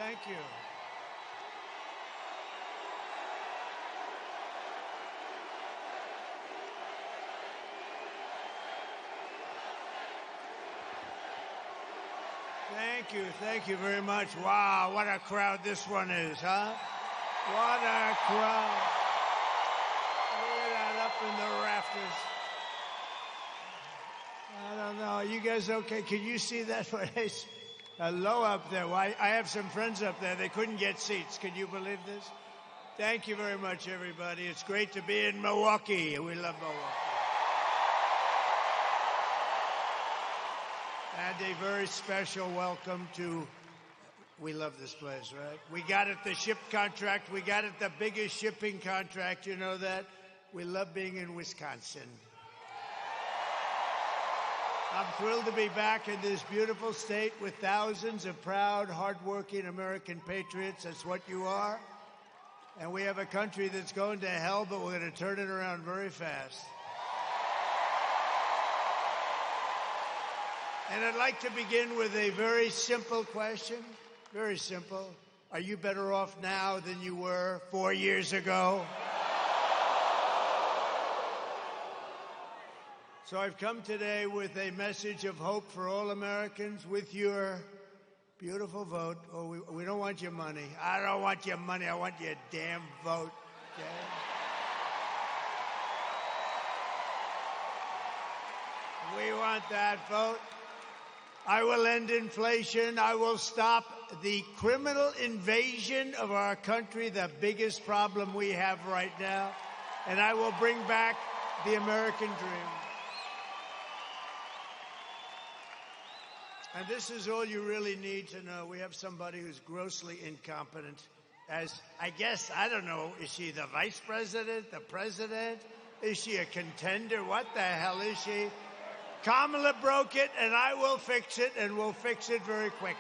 Thank you. Thank you very much. Wow, what a crowd this one is, huh? What a crowd. Look at that up in the rafters. I don't know. Are you guys okay? Can you see that place? Hello up there. Well, I have some friends up there. They couldn't get seats. Can you believe this? Thank you very much, everybody. It's great to be in Milwaukee. We love Milwaukee. And a very special welcome to, we love this place, right? We got it the ship contract. We got it the biggest shipping contract. You know that? We love being in Wisconsin. I'm thrilled to be back in this beautiful state with thousands of proud, hardworking American patriots. That's what you are. And we have a country that's going to hell, but we're going to turn it around very fast. And I'd like to begin with a very simple question. Very simple. Are you better off now than you were 4 years ago? So I've come today with a message of hope for all Americans with your beautiful vote. Oh, we don't want your money. I don't want your money. I want your damn vote. Okay? We want that vote. I will end inflation. I will stop the criminal invasion of our country, the biggest problem we have right now. And I will bring back the American dream. And this is all you really need to know. We have somebody who's grossly incompetent. As, I guess, I don't know, is she the vice president, the president? Is she a contender? What the hell is she? Kamala broke it, and I will fix it, and we'll fix it very quickly.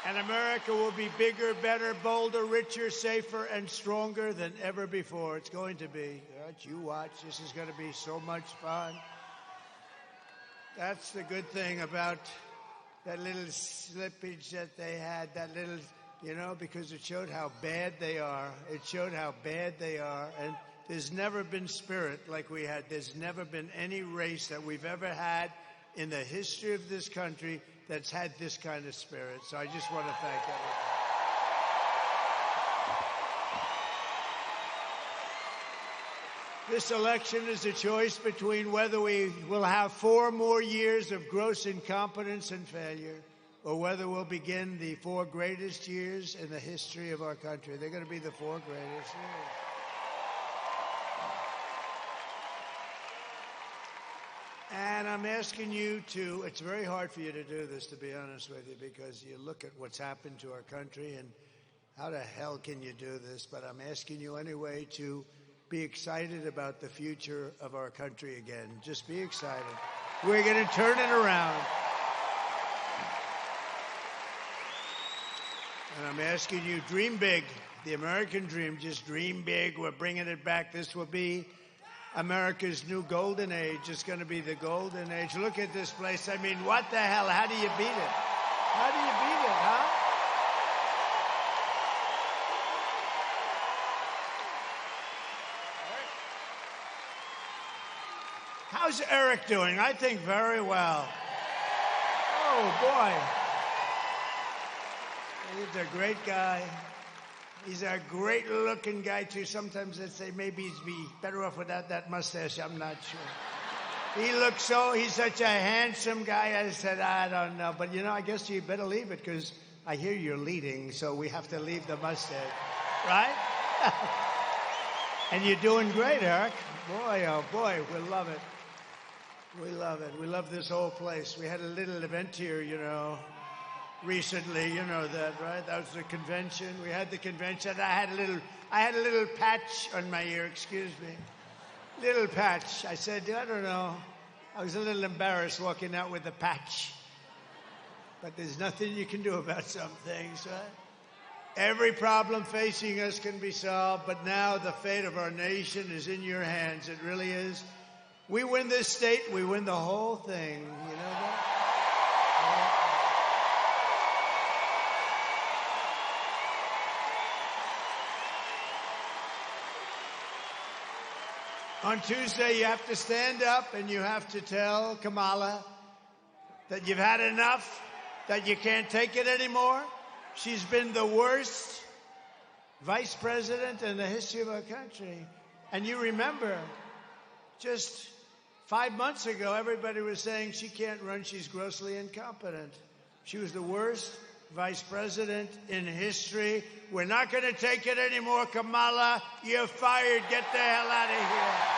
And America will be bigger, better, bolder, richer, safer, and stronger than ever before. It's going to be. You watch. This is going to be so much fun. That's the good thing about that little slippage that they had, that little... You know, because it showed how bad they are. It showed how bad they are. And there's never been spirit like we had. There's never been any race that we've ever had in the history of this country that's had this kind of spirit. So I just want to thank everyone. This election is a choice between whether we will have 4 more years of gross incompetence and failure, or whether we'll begin the 4 greatest years in the history of our country. They're going to be the 4 greatest years. And I'm asking you to, it's very hard for you to do this, to be honest with you, because you look at what's happened to our country and how the hell can you do this? But I'm asking you anyway to be excited about the future of our country again. Just be excited. We're going to turn it around. And I'm asking you, dream big. The American dream, just dream big. We're bringing it back. This will be America's new golden age. It's going to be the golden age. Look at this place. I mean, what the hell? How do you beat it? How do you beat it, huh? How's Eric doing? I think very well. Oh, boy. He's a great guy. He's a great-looking guy, too. Sometimes they say maybe he'd be better off without that mustache. I'm not sure. He's such a handsome guy. I said, I don't know. But, you know, I guess you better leave it because I hear you're leading, so we have to leave the mustache. Right? And you're doing great, Eric. Boy, oh, boy, we love it. We love it. We love this whole place. We had a little event here, you know, recently, you know that, right? That was the convention. We had the convention. I had a little patch on my ear, excuse me. Little patch. I said, I don't know. I was a little embarrassed walking out with a patch. But there's nothing you can do about some things, right? Every problem facing us can be solved, but now the fate of our nation is in your hands. It really is. We win this state, we win the whole thing. You know that? On Tuesday, you have to stand up and you have to tell Kamala that you've had enough, that you can't take it anymore. She's been the worst vice president in the history of our country. And you remember, just 5 months ago, everybody was saying she can't run, she's grossly incompetent. She was the worst vice president in history. We're not going to take it anymore, Kamala. You're fired. Get the hell out of here.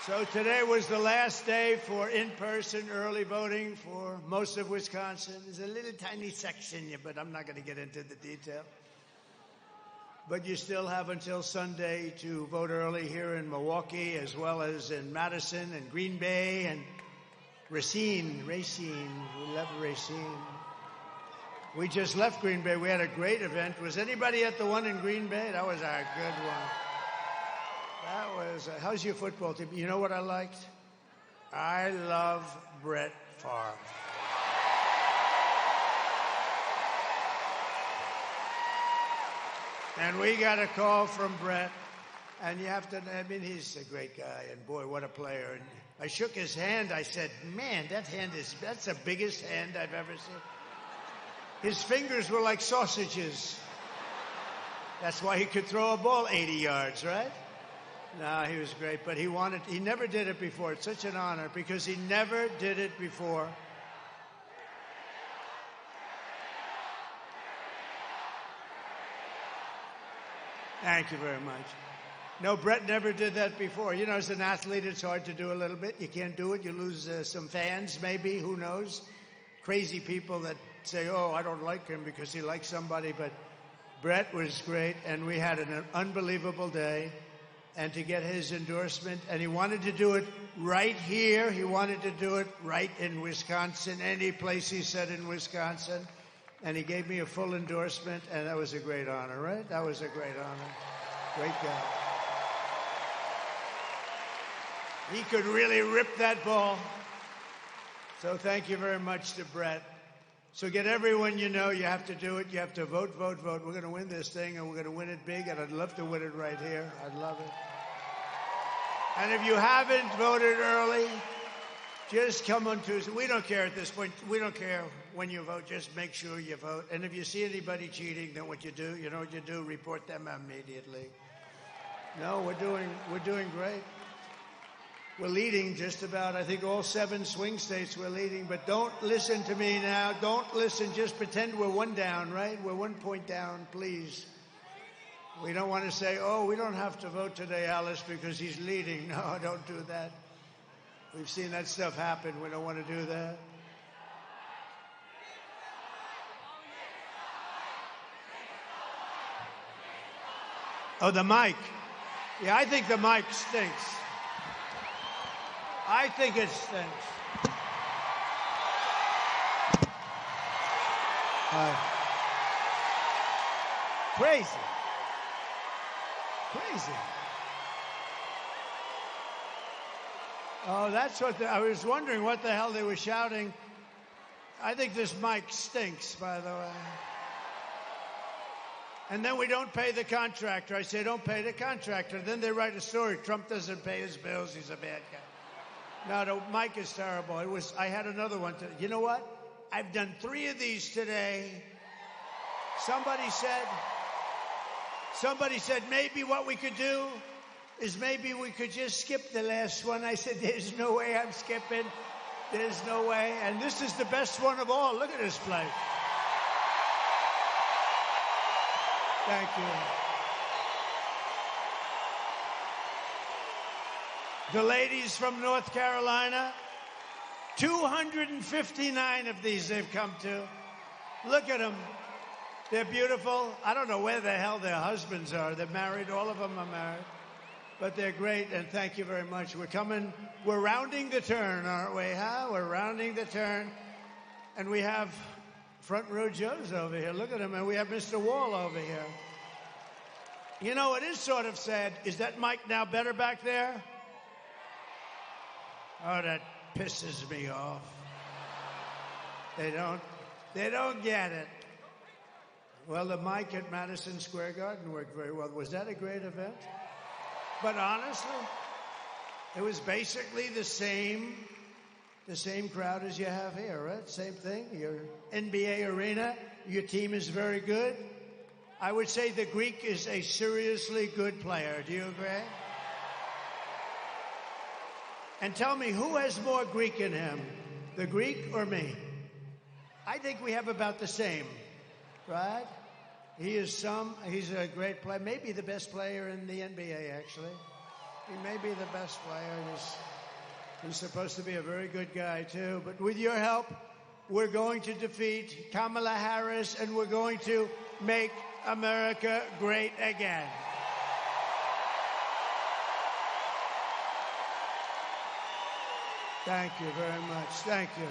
So today was the last day for in-person early voting for most of Wisconsin. There's a little tiny section, but I'm not going to get into the detail. But you still have until Sunday to vote early here in Milwaukee, as well as in Madison and Green Bay and Racine. We love Racine. We just left Green Bay. We had a great event. Was anybody at the one in Green Bay? That was a good one. That was, how's your football team? You know what I liked? I love Brett Favre. And we got a call from Brett, and you have to, I mean, he's a great guy, and boy, what a player. And I shook his hand. I said, man, that's the biggest hand I've ever seen. His fingers were like sausages. That's why he could throw a ball 80 yards, right? No, he was great, but he never did it before. It's such an honor because he never did it before. Thank you very much. No, Brett never did that before. You know, as an athlete, it's hard to do a little bit. You can't do it. You lose some fans, maybe. Who knows? Crazy people that say, oh, I don't like him because he likes somebody. But Brett was great, and we had an unbelievable day. And to get his endorsement, and he wanted to do it right here. He wanted to do it right in Wisconsin, any place he said in Wisconsin. And he gave me a full endorsement, and that was a great honor, right? That was a great honor. Great guy. He could really rip that ball. So thank you very much to Brett. So get everyone you know. You have to do it. You have to vote, vote, vote. We're going to win this thing, and we're going to win it big, and I'd love to win it right here. I'd love it. And if you haven't voted early, just come on Tuesday. We don't care at this point. We don't care when you vote. Just make sure you vote. And if you see anybody cheating, then what you do, you know what you do? Report them immediately. No, we're doing great. We're leading just about, I think, all 7 swing states we're leading. But don't listen to me now. Don't listen. Just pretend we're 1 down, right? We're 1 point down, please. We don't want to say, oh, we don't have to vote today, Alice, because he's leading. No, don't do that. We've seen that stuff happen. We don't want to do that. Oh, the mic. Yeah, I think the mic stinks. I think it stinks. Crazy. Crazy. Oh, that's what I was wondering what the hell they were shouting. I think this mic stinks, by the way. And then we don't pay the contractor. I say, don't pay the contractor. Then they write a story. Trump doesn't pay his bills. He's a bad guy. No, the mic is terrible. I had another one. You know what? I've done 3 of these today. Somebody said maybe what we could do is maybe we could just skip the last one. I said, there's no way I'm skipping. There's no way. And this is the best one of all. Look at this place. Thank you. The ladies from North Carolina, 259 of these they've come to. Look at them. They're beautiful. I don't know where the hell their husbands are. They're married. All of them are married. But they're great, and thank you very much. We're rounding the turn, aren't we, huh? We're rounding the turn. And we have front row Joes over here. Look at them. And we have Mr. Wall over here. You know, it is sort of sad. Is that mic now better back there? Oh, that pisses me off. They don't. They don't get it. Well, the mic at Madison Square Garden worked very well. Was that a great event? But honestly, it was basically the same crowd as you have here, right? Same thing. Your NBA arena, your team is very good. I would say the Greek is a seriously good player. Do you agree? And tell me, who has more Greek in him, the Greek or me? I think we have about the same, right? He's a great player, maybe the best player in the NBA, actually. He may be the best player. He's supposed to be a very good guy, too. But with your help, we're going to defeat Kamala Harris, and we're going to make America great again. Thank you very much. Thank you.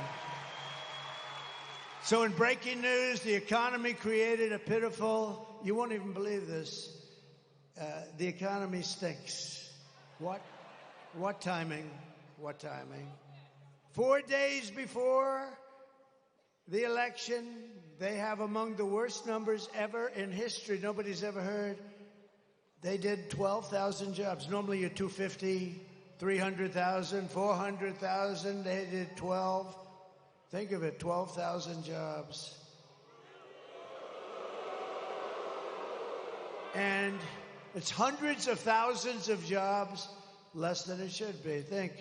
So in breaking news, the economy created a pitiful, you won't even believe this, the economy stinks. What timing? What timing? 4 days before the election, they have among the worst numbers ever in history. Nobody's ever heard. They did 12,000 jobs. Normally you're 250, 300,000, 400,000. They did 12. Think of it, 12,000 jobs. And it's hundreds of thousands of jobs less than it should be. Think.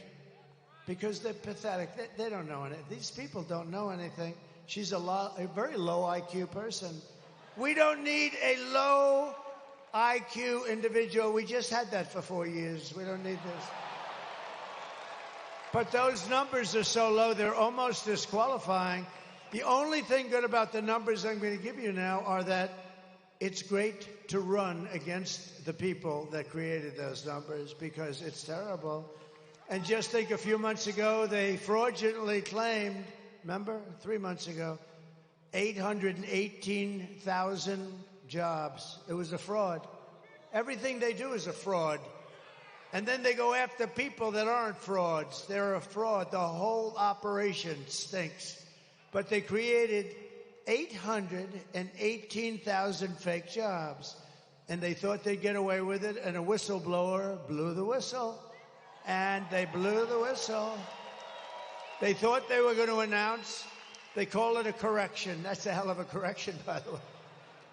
Because they're pathetic. They don't know anything. These people don't know anything. She's a very low IQ person. We don't need a low IQ individual. We just had that for 4 years. We don't need this. But those numbers are so low, they're almost disqualifying. The only thing good about the numbers I'm going to give you now are that it's great to run against the people that created those numbers because it's terrible. And just think, a few months ago, they fraudulently claimed, remember, 3 months ago, 818,000 jobs. It was a fraud. Everything they do is a fraud. And then they go after people that aren't frauds. They're a fraud. The whole operation stinks. But they created 818,000 fake jobs. And they thought they'd get away with it, and a whistleblower blew the whistle. And they blew the whistle. They thought they were going to announce. They call it a correction. That's a hell of a correction, by the way.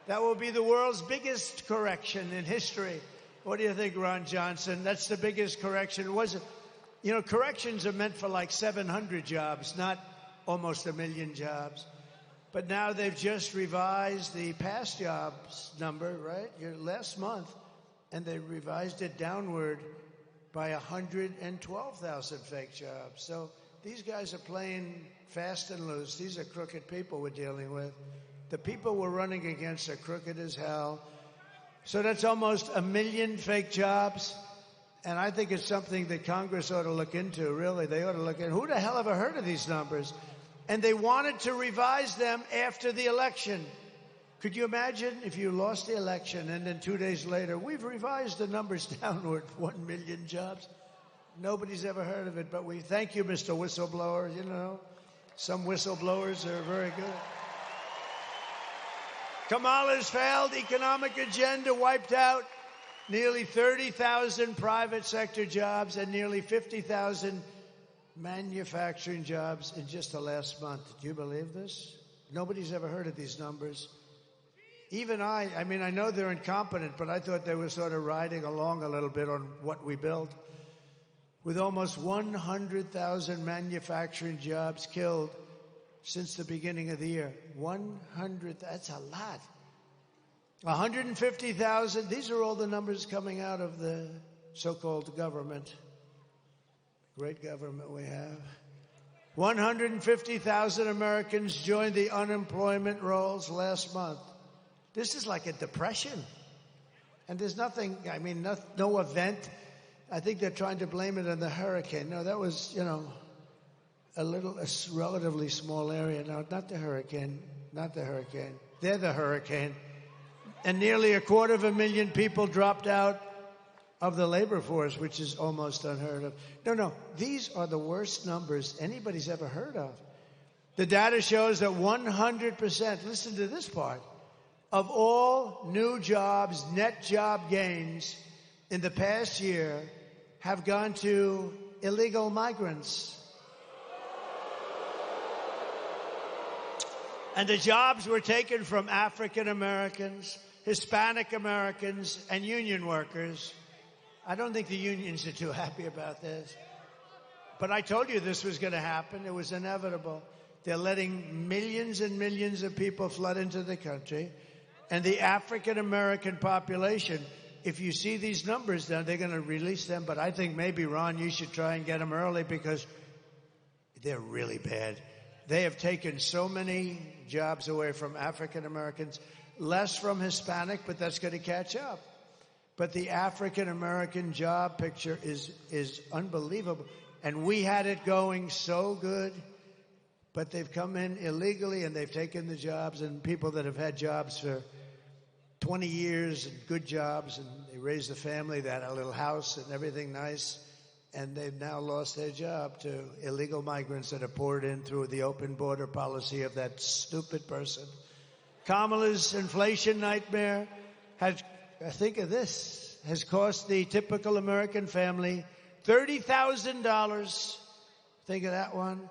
That will be the world's biggest correction in history. What do you think, Ron Johnson? That's the biggest correction. Was it? You know, corrections are meant for like 700 jobs, not almost 1 million jobs. But now they've just revised the past jobs number, right? Last month, and they revised it downward by 112,000 fake jobs. So these guys are playing fast and loose. These are crooked people we're dealing with. The people we're running against are crooked as hell. So that's almost 1 million fake jobs. And I think it's something that Congress ought to look into, really. They ought to look into. Who the hell ever heard of these numbers? And they wanted to revise them after the election. Could you imagine if you lost the election and then 2 days later, we've revised the numbers downward, 1 million jobs? Nobody's ever heard of it, but we thank you, Mr. Whistleblower. You know, some whistleblowers are very good. Kamala's failed economic agenda wiped out nearly 30,000 private sector jobs and nearly 50,000 manufacturing jobs in just the last month. Do you believe this? Nobody's ever heard of these numbers. Even I mean, I know they're incompetent, but I thought they were sort of riding along a little bit on what we built. With almost 100,000 manufacturing jobs killed since the beginning of the year. 100, that's a lot. 150,000, these are all the numbers coming out of the so-called government. Great government we have. 150,000 Americans joined the unemployment rolls last month. This is like a depression. And there's nothing, I mean, no event. I think they're trying to blame it on the hurricane. No, that was, you know, a relatively small area. No, not the hurricane. Not the hurricane. They're the hurricane. And nearly 250,000 people dropped out of the labor force, which is almost unheard of. No, these are the worst numbers anybody's ever heard of. The data shows that 100%, listen to this part, of all new jobs, net job gains in the past year have gone to illegal migrants. And the jobs were taken from African Americans, Hispanic Americans, and union workers. I don't think the unions are too happy about this. But I told you this was going to happen. It was inevitable. They're letting millions and millions of people flood into the country. And the African American population, if you see these numbers now, they're going to release them. But I think maybe, Ron, you should try and get them early because they're really bad. They have taken so many jobs away from African Americans, less from Hispanic, but that's going to catch up. But the African American job picture is unbelievable. And we had it going so good, but they've come in illegally and they've taken the jobs, and people that have had jobs for 20 years and good jobs, and they raised a family, they had a little house and everything nice, and they've now lost their job to illegal migrants that are poured in through the open border policy of that stupid person. Kamala's inflation nightmare has, think of this, has cost the typical American family $30,000. Think of that one.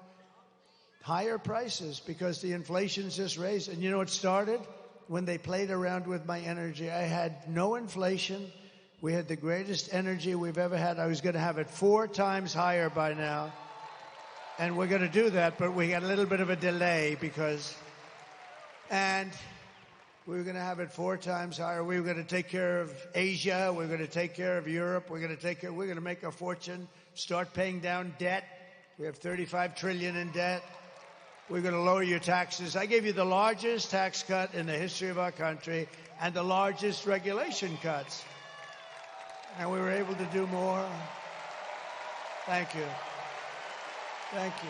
Higher prices because the inflation's just raised. And you know what started? When they played around with my energy. I had no inflation. We had the greatest energy we've ever had. I was going to have it 4 times higher by now. And we're going to do that, but we got a little bit of a delay because... And we were going to have it 4 times higher. We were going to take care of Asia. We were going to take care of Europe. We're going to make a fortune, start paying down debt. We have $35 trillion in debt. We're going to lower your taxes. I gave you the largest tax cut in the history of our country and the largest regulation cuts. And we were able to do more. Thank you. Thank you.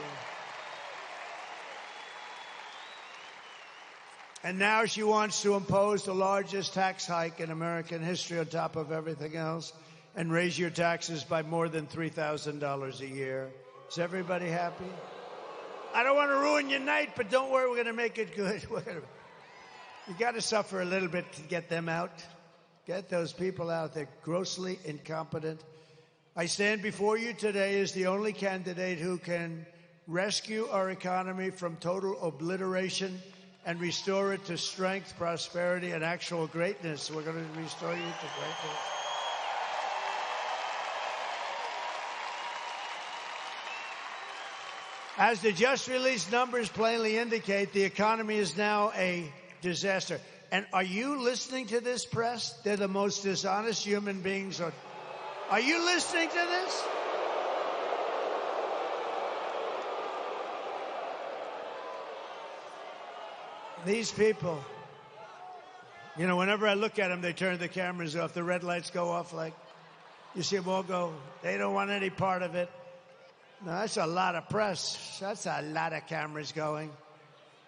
And now she wants to impose the largest tax hike in American history on top of everything else and raise your taxes by more than $3,000 a year. Is everybody happy? I don't want to ruin your night, but don't worry, we're going to make it good. You got to suffer a little bit to get them out. Get those people out. They're grossly incompetent. I stand before you today as the only candidate who can rescue our economy from total obliteration and restore it to strength, prosperity, and actual greatness. We're going to restore you to greatness. As the just-released numbers plainly indicate, the economy is now a disaster. And are you listening to this, press? They're the most dishonest human beings. Are you listening to this? These people, you know, whenever I look at them, they turn the cameras off. The red lights go off like, you see them all go, they don't want any part of it. No, that's a lot of press. That's a lot of cameras going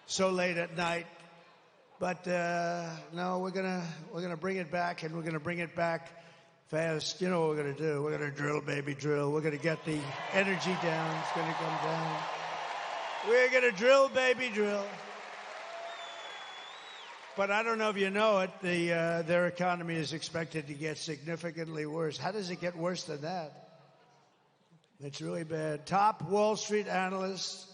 so late at night. But no, we're gonna bring it back, and we're gonna bring it back fast. You know what we're gonna do? We're gonna drill, baby, drill. We're gonna get the energy down. It's gonna come down. We're gonna drill, baby, drill. But I don't know if you know it, their economy is expected to get significantly worse. How does it get worse than that? It's really bad. Top Wall Street analysts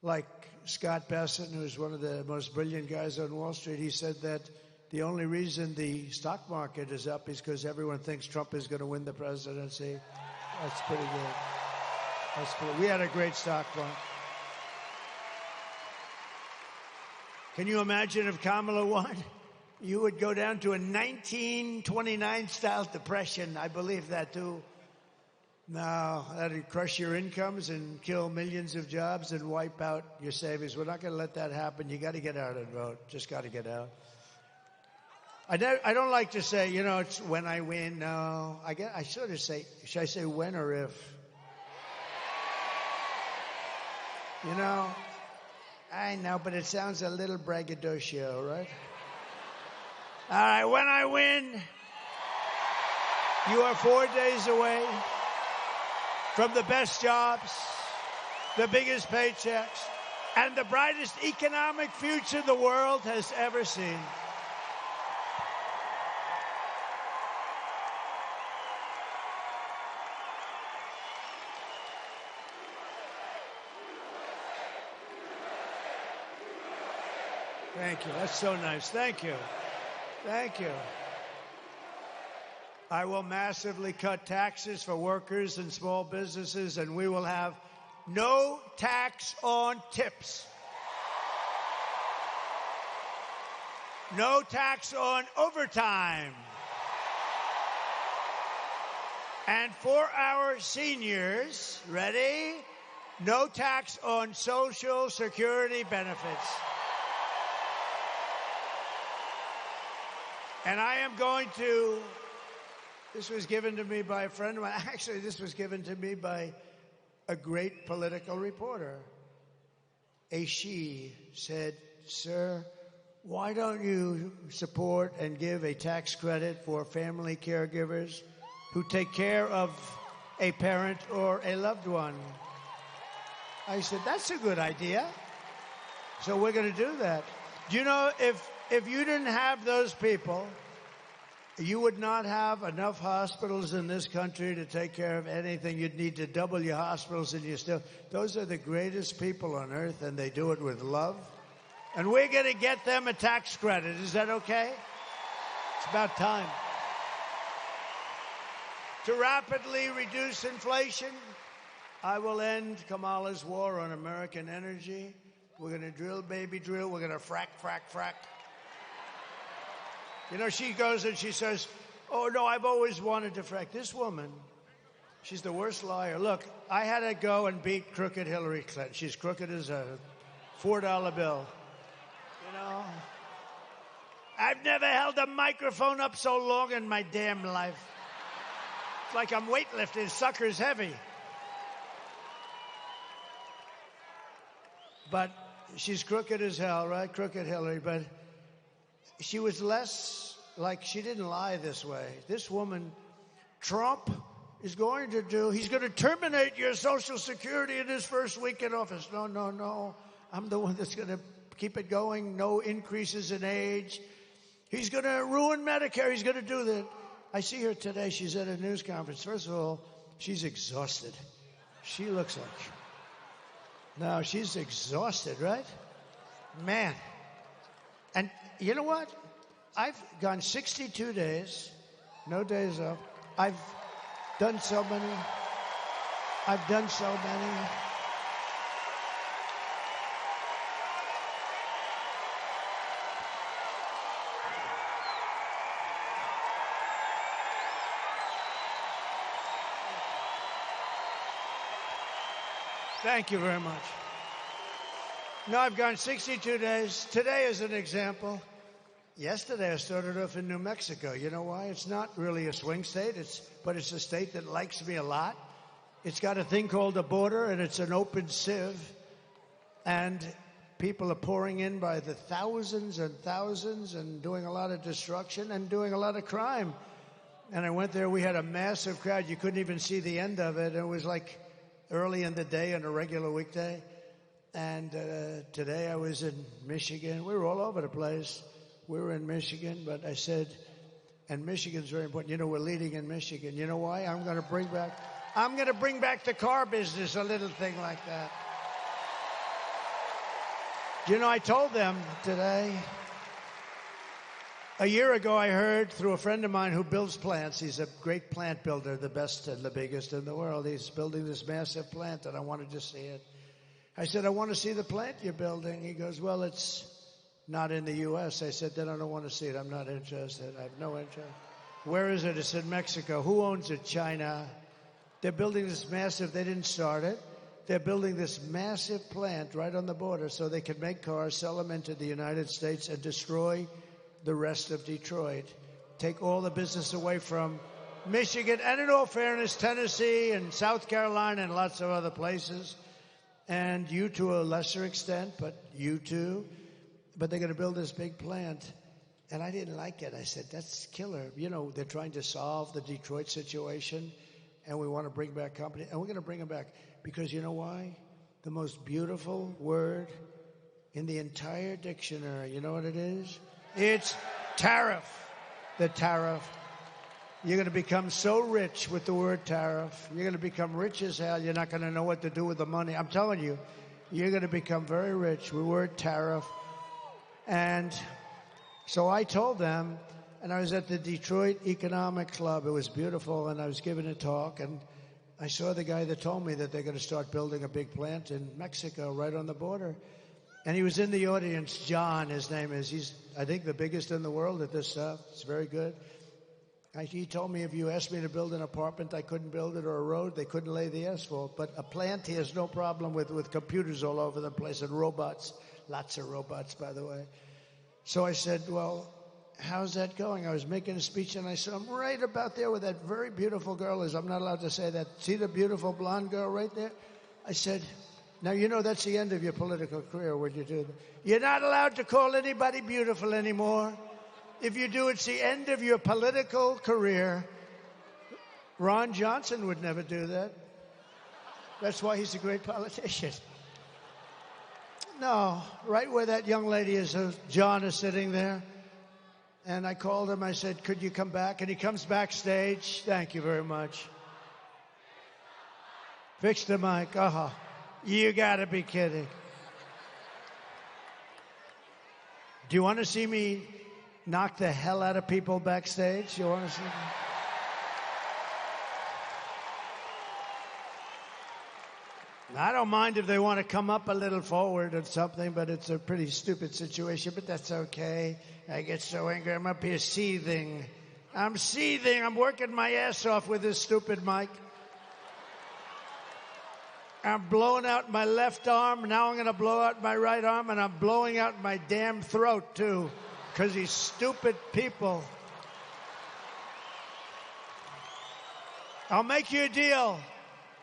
like Scott Bessent, who's one of the most brilliant guys on Wall Street, he said that the only reason the stock market is up is because everyone thinks Trump is going to win the presidency. That's pretty good. We had a great stock market. Can you imagine if Kamala won? You would go down to a 1929-style depression. I believe that, too. No, that would crush your incomes and kill millions of jobs and wipe out your savings. We're not going to let that happen. You got to get out and vote. Just got to get out. I don't like to say, you know, it's when I win. No, I sort of say, should I say when or if? You know, I know, but it sounds a little braggadocio, right? All right, when I win, you are 4 days away from the best jobs, the biggest paychecks, and the brightest economic future the world has ever seen. Thank you. That's so nice. Thank you. Thank you. I will massively cut taxes for workers and small businesses, and we will have no tax on tips. No tax on overtime. And for our seniors, ready? No tax on Social Security benefits. And I am going to, this was given to me by a friend of mine. Actually, this was given to me by a great political reporter. She said, "Sir, why don't you support and give a tax credit for family caregivers who take care of a parent or a loved one?" I said, "That's a good idea." So we're going to do that. Do you know, if you didn't have those people, you would not have enough hospitals in this country to take care of anything. You'd need to double your hospitals, and those are the greatest people on earth, and they do it with love. And we're going to get them a tax credit. Is that okay? It's about time. To rapidly reduce inflation, I will end Kamala's war on American energy. We're going to drill, baby, drill. We're going to frack, frack, frack. You know, she goes and she says, "Oh, no, I've always wanted to frack." This woman, she's the worst liar. Look, I had to go and beat crooked Hillary Clinton. She's crooked as a $4 bill. You know, I've never held a microphone up so long in my damn life. It's like I'm weightlifting. Sucker's heavy. But she's crooked as hell, right? Crooked Hillary. But she was less like, she didn't lie this way. This woman, Trump is going to do, he's going to terminate your Social Security in his first week in office. No, no, no. I'm the one that's going to keep it going. No increases in age. He's going to ruin Medicare. He's going to do that. I see her today. She's at a news conference. First of all, she's exhausted. She looks like, no, she's exhausted, right? Man. And you know what? I've gone 62 days, no days off. I've done so many. Thank you very much. No, I've gone 62 days. Today is an example. Yesterday I started off in New Mexico. You know why? It's not really a swing state, but it's a state that likes me a lot. It's got a thing called a border, and it's an open sieve. And people are pouring in by the thousands and thousands and doing a lot of destruction and doing a lot of crime. And I went there. We had a massive crowd. You couldn't even see the end of it. It was like early in the day on a regular weekday. And today I was in Michigan. We were all over the place. We were in Michigan, but I said, and Michigan's very important. You know, we're leading in Michigan. You know why? I'm going to bring back the car business, a little thing like that. You know, I told them today, a year ago I heard through a friend of mine who builds plants. He's a great plant builder, the best and the biggest in the world. He's building this massive plant, and I wanted to see it. I said, "I want to see the plant you're building." He goes, "Well, it's not in the U.S." I said, "Then I don't want to see it. I'm not interested. I have no interest." "Where is it?" It's in Mexico. "Who owns it?" "China." They're building this massive, they didn't start it. They're building this massive plant right on the border so they can make cars, sell them into the United States, and destroy the rest of Detroit. Take all the business away from Michigan, and in all fairness, Tennessee and South Carolina and lots of other places. And you to a lesser extent, but you too. But they're going to build this big plant. And I didn't like it. I said, that's killer. You know, they're trying to solve the Detroit situation, and we want to bring back company. And we're going to bring them back because you know why? the most beautiful word in the entire dictionary. You know what it is? It's tariff. The tariff. You're going to become so rich with the word tariff. You're going to become rich as hell. You're not going to know what to do with the money. I'm telling you, you're going to become very rich with the word tariff. And so I told them, and I was at the Detroit Economic Club. It was beautiful, and I was giving a talk, and I saw the guy that told me that they're going to start building a big plant in Mexico right on the border. And he was in the audience. John, his name is. He's, I think, the biggest in the world at this stuff. It's very good. He told me if you asked me to build an apartment, I couldn't build it, or a road, they couldn't lay the asphalt. But a plant, he has no problem with computers all over the place and robots. Lots of robots, by the way. So I said, well, how's that going? I was making a speech, and I said, I'm right about there where that very beautiful girl is. I'm not allowed to say that. See the beautiful blonde girl right there? I said, now, you know that's the end of your political career when you do that. You're not allowed to call anybody beautiful anymore. If you do, it's the end of your political career. Ron Johnson would never do that. That's why he's a great politician. No, right where that young lady is, John is sitting there. And I called him. I said, could you come back? And he comes backstage. Thank you very much. Fix the mic. Uh-huh. You got to be kidding. Do you want to see me knock the hell out of people backstage? You want to see me? I don't mind if they want to come up a little forward or something, but it's a pretty stupid situation, but that's okay. I get so angry. I'm up here seething. I'm seething. I'm working my ass off with this stupid mic. I'm blowing out my left arm. Now I'm going to blow out my right arm, and I'm blowing out my damn throat, too, because these stupid people. I'll make you a deal.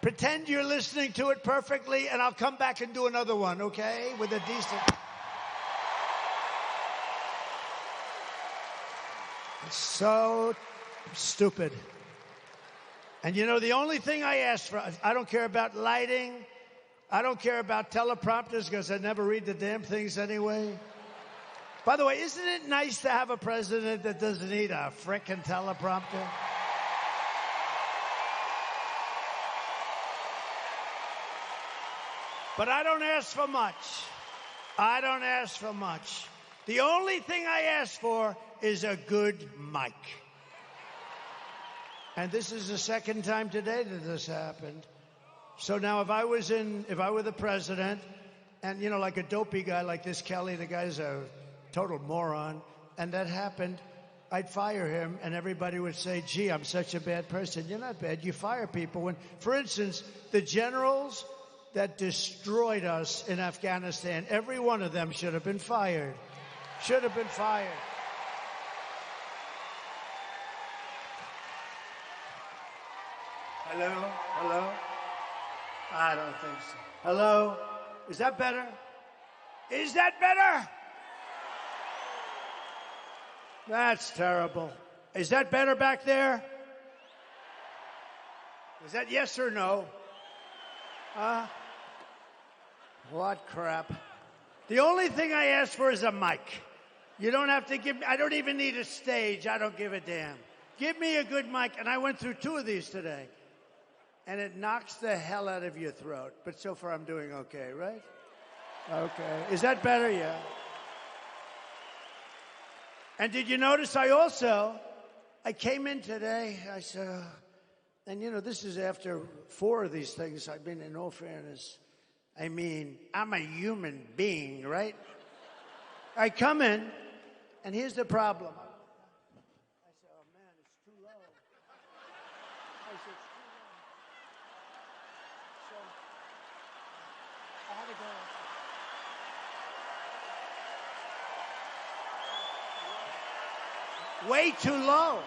Pretend you're listening to it perfectly, and I'll come back and do another one, okay? With a decent... It's so stupid. And you know, the only thing I ask for, I don't care about lighting. I don't care about teleprompters because I never read the damn things anyway. By the way, isn't it nice to have a president that doesn't need a frickin' teleprompter? But I don't ask for much. I don't ask for much. The only thing I ask for is a good mic. And this is the second time today that this happened. So now if I were the president, and, you know, like a dopey guy like this Kelly, the guy's a total moron, and that happened, I'd fire him, and everybody would say, gee, I'm such a bad person. You're not bad. You fire people. When, for instance, the generals that destroyed us in Afghanistan, every one of them should have been fired. Should have been fired. Hello? Hello? I don't think so. Hello? Is that better? Is that better? That's terrible. Is that better back there? Is that yes or no? What crap. The only thing I ask for is a mic. You don't have to give me, I don't even need a stage. I don't give a damn. Give me a good mic. And I went through 2 of these today. And it knocks the hell out of your throat. But so far I'm doing okay, right? Okay. Is that better? Yeah. And did you notice I came in today, I said, and you know, this is after 4 of these things. I've been, in all fairness, I mean, I'm a human being, right? I come in, and here's the problem. I said, oh man, it's too low. I said, it's too low. So I had to go. Way too low.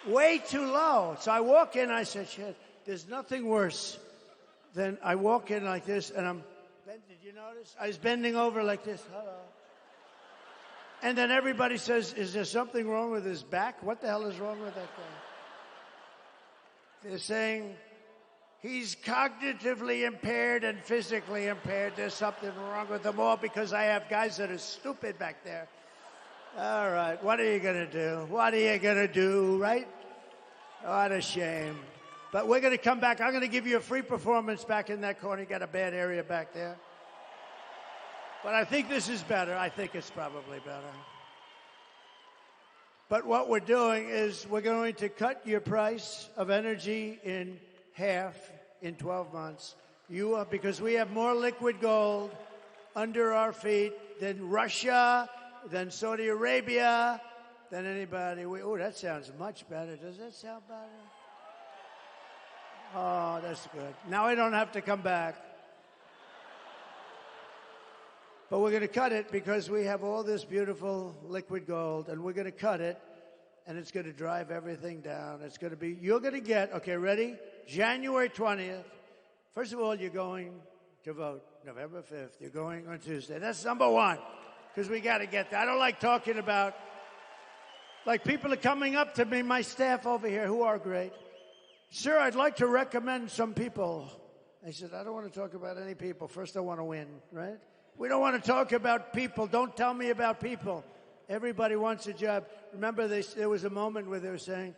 Way too low. So I walk in, I said, shit, there's nothing worse than I walk in like this, and I'm, did you notice? I was bending over like this, hello. And then everybody says, is there something wrong with his back? What the hell is wrong with that guy? They're saying, He's cognitively impaired and physically impaired. There's something wrong with them all because I have guys that are stupid back there. All right, what are you going to do? What are you going to do, right? What a shame. But we're going to come back. I'm going to give you a free performance back in that corner. You got a bad area back there. But I think this is better. I think it's probably better. But what we're doing is we're going to cut your price of energy in half in 12 months. Because we have more liquid gold under our feet than Russia, than Saudi Arabia, than anybody. Oh, that sounds much better. Does that sound better? Oh, that's good. Now I don't have to come back. But we're going to cut it because we have all this beautiful liquid gold, and we're going to cut it, and it's going to drive everything down. It's going to be, you're going to get, okay, ready? January 20th. First of all, you're going to vote. November 5th, you're going on Tuesday. That's number one, because we got to get that. I don't like talking about, like people are coming up to me, my staff over here, who are great. Sir, I'd like to recommend some people. I said, I don't want to talk about any people. First, I want to win, right? We don't want to talk about people. Don't tell me about people. Everybody wants a job. Remember, there was a moment where they were saying,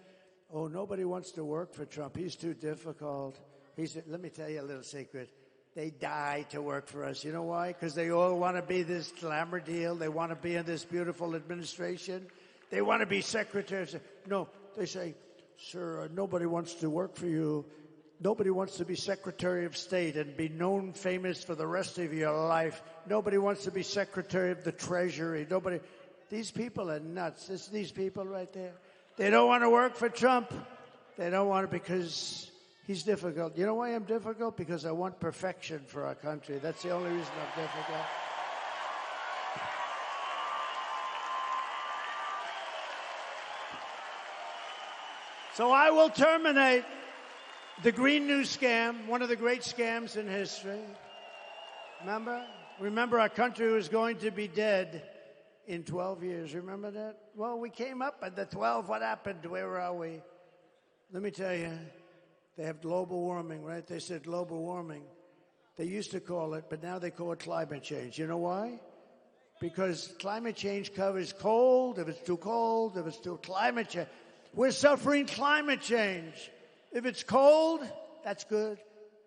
oh, nobody wants to work for Trump. He's too difficult. He said, let me tell you a little secret. They die to work for us. You know why? Because they all want to be this glamour deal. They want to be in this beautiful administration. They want to be secretaries. No, they say, sir, nobody wants to work for you. Nobody wants to be Secretary of State and be known famous for the rest of your life. Nobody wants to be Secretary of the Treasury. Nobody. These people are nuts. It's these people right there. They don't want to work for Trump. They don't want to because he's difficult. You know why I'm difficult? Because I want perfection for our country. That's the only reason I'm difficult. So I will terminate the Green New Scam, one of the great scams in history. Remember our country was going to be dead in 12 years. Remember that? Well, we came up at the 12. What happened? Where are we? Let me tell you, they have global warming, right? They said global warming. They used to call it, but now they call it climate change. You know why? Because climate change covers cold, if it's too cold, if it's too climate change. We're suffering climate change. If it's cold, that's good.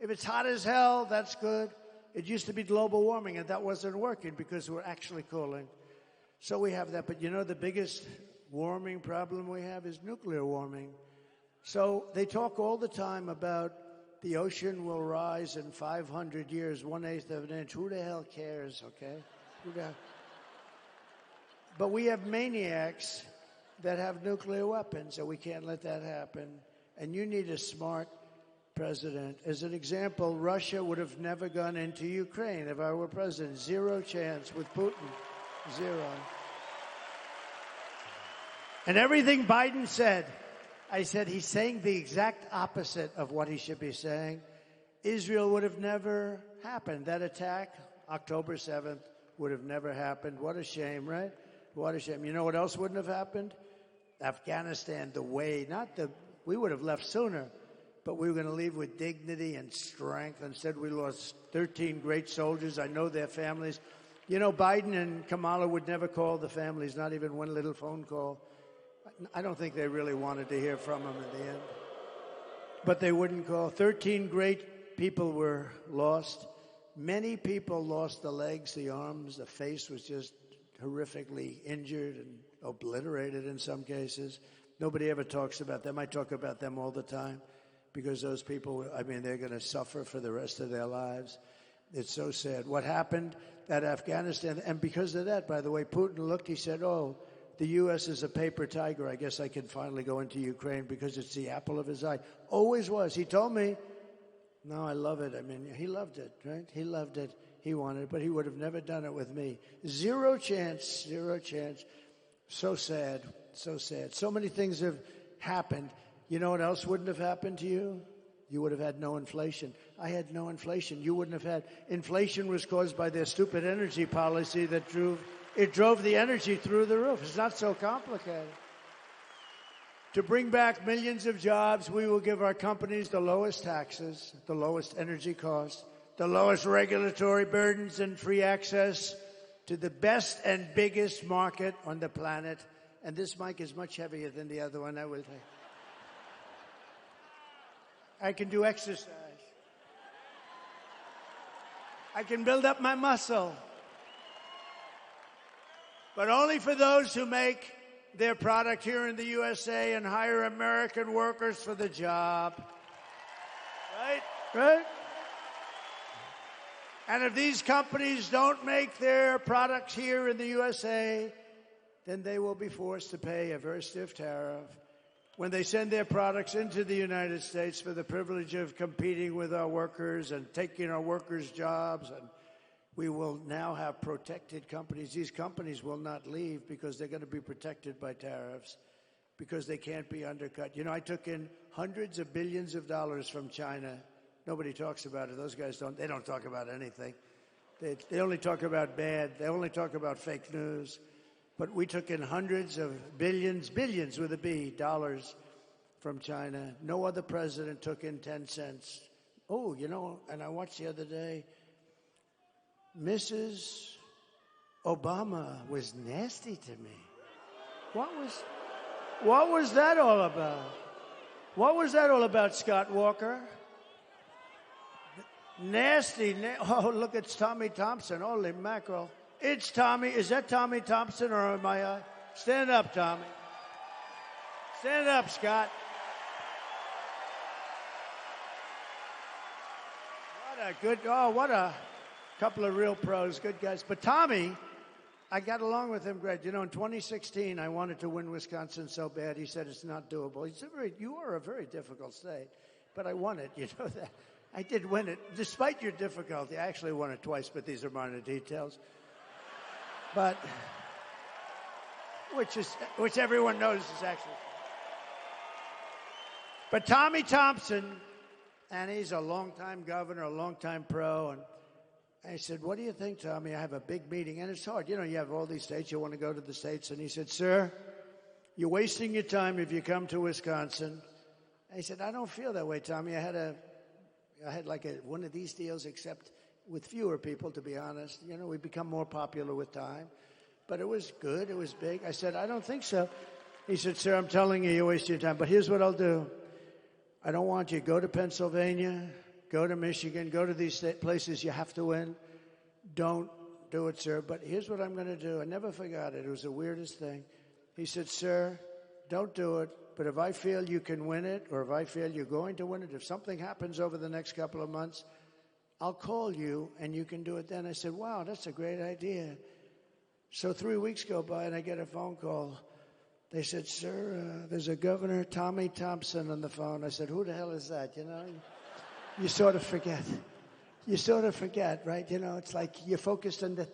If it's hot as hell, that's good. It used to be global warming, and that wasn't working because we're actually cooling. So we have that. But you know the biggest warming problem we have is nuclear warming. So they talk all the time about the ocean will rise in 500 years, 1/8 of an inch. Who the hell cares, okay? But we have maniacs that have nuclear weapons, so we can't let that happen. And you need a smart president. As an example, Russia would have never gone into Ukraine if I were president. Zero chance with Putin. Zero. And everything Biden said, I said he's saying the exact opposite of what he should be saying. Israel would have never happened. That attack, October 7th, would have never happened. What a shame, right? What a shame. You know what else wouldn't have happened? Afghanistan, we would have left sooner, but we were going to leave with dignity and strength. Instead, we lost 13 great soldiers. I know their families. You know, Biden and Kamala would never call the families, not even one little phone call. I don't think they really wanted to hear from them in the end. But they wouldn't call. 13 great people were lost. Many people lost the legs, the arms, the face was just horrifically injured and obliterated in some cases. Nobody ever talks about them. I talk about them all the time because those people, they're going to suffer for the rest of their lives. It's so sad. What happened at Afghanistan, and because of that, by the way, Putin looked, he said, oh, the U.S. is a paper tiger. I guess I can finally go into Ukraine because it's the apple of his eye. Always was. He told me, no, I love it. He loved it, right? He loved it. He wanted it, but he would have never done it with me. Zero chance, zero chance. So sad, so sad. So many things have happened. You know what else wouldn't have happened to you? You would have had no inflation. I had no inflation. You wouldn't have had. Inflation was caused by their stupid energy policy that drove the energy through the roof. It's not so complicated. To bring back millions of jobs, we will give our companies the lowest taxes, the lowest energy costs, the lowest regulatory burdens, and free access to the best and biggest market on the planet. And this mic is much heavier than the other one, I will tell you. I can do exercise. I can build up my muscle. But only for those who make their product here in the USA and hire American workers for the job. Right? Right? And if these companies don't make their products here in the USA, then they will be forced to pay a very stiff tariff when they send their products into the United States for the privilege of competing with our workers and taking our workers' jobs. And we will now have protected companies. These companies will not leave because they're going to be protected by tariffs, because they can't be undercut. You know, I took in hundreds of billions of dollars from China. Nobody talks about it. Those guys don't talk about anything. They only talk about bad. They only talk about fake news. But we took in hundreds of billions with a B, dollars from China. No other president took in 10 cents. Oh, you know, and I watched the other day, Mrs. Obama was nasty to me. What was that all about? What was that all about, Scott Walker? Nasty. Oh, look, it's Tommy Thompson. Holy mackerel. It's Tommy. Is that Tommy Thompson or am I? Stand up, Tommy. Stand up, Scott. What a couple of real pros, good guys. But Tommy, I got along with him great. You know, in 2016, I wanted to win Wisconsin so bad. He said it's not doable. He said, you are a very difficult state. But I won it, you know that. I did win it. Despite your difficulty, I actually won it twice, but these are minor details. But, which everyone knows is actually. But Tommy Thompson, and he's a longtime governor, a longtime pro, and I said, what do you think, Tommy? I have a big meeting, and it's hard. You know, you have all these states. You want to go to the states. And he said, sir, you're wasting your time if you come to Wisconsin. I said, I don't feel that way, Tommy. I had like one of these deals, except with fewer people, to be honest. You know, we become more popular with time. But it was good. It was big. I said, I don't think so. He said, sir, I'm telling you, you're wasting your time. But here's what I'll do. I don't want you to go to Pennsylvania, go to Michigan, go to these places you have to win. Don't do it, sir. But here's what I'm going to do. I never forgot it. It was the weirdest thing. He said, sir, don't do it. But if I feel you can win it, or if I feel you're going to win it, if something happens over the next couple of months, I'll call you and you can do it then. I said, wow, that's a great idea. So 3 weeks go by and I get a phone call. They said, sir, there's a Governor Tommy Thompson on the phone. I said, who the hell is that? You know, you sort of forget. You sort of forget, right? You know, it's like you're focused on the.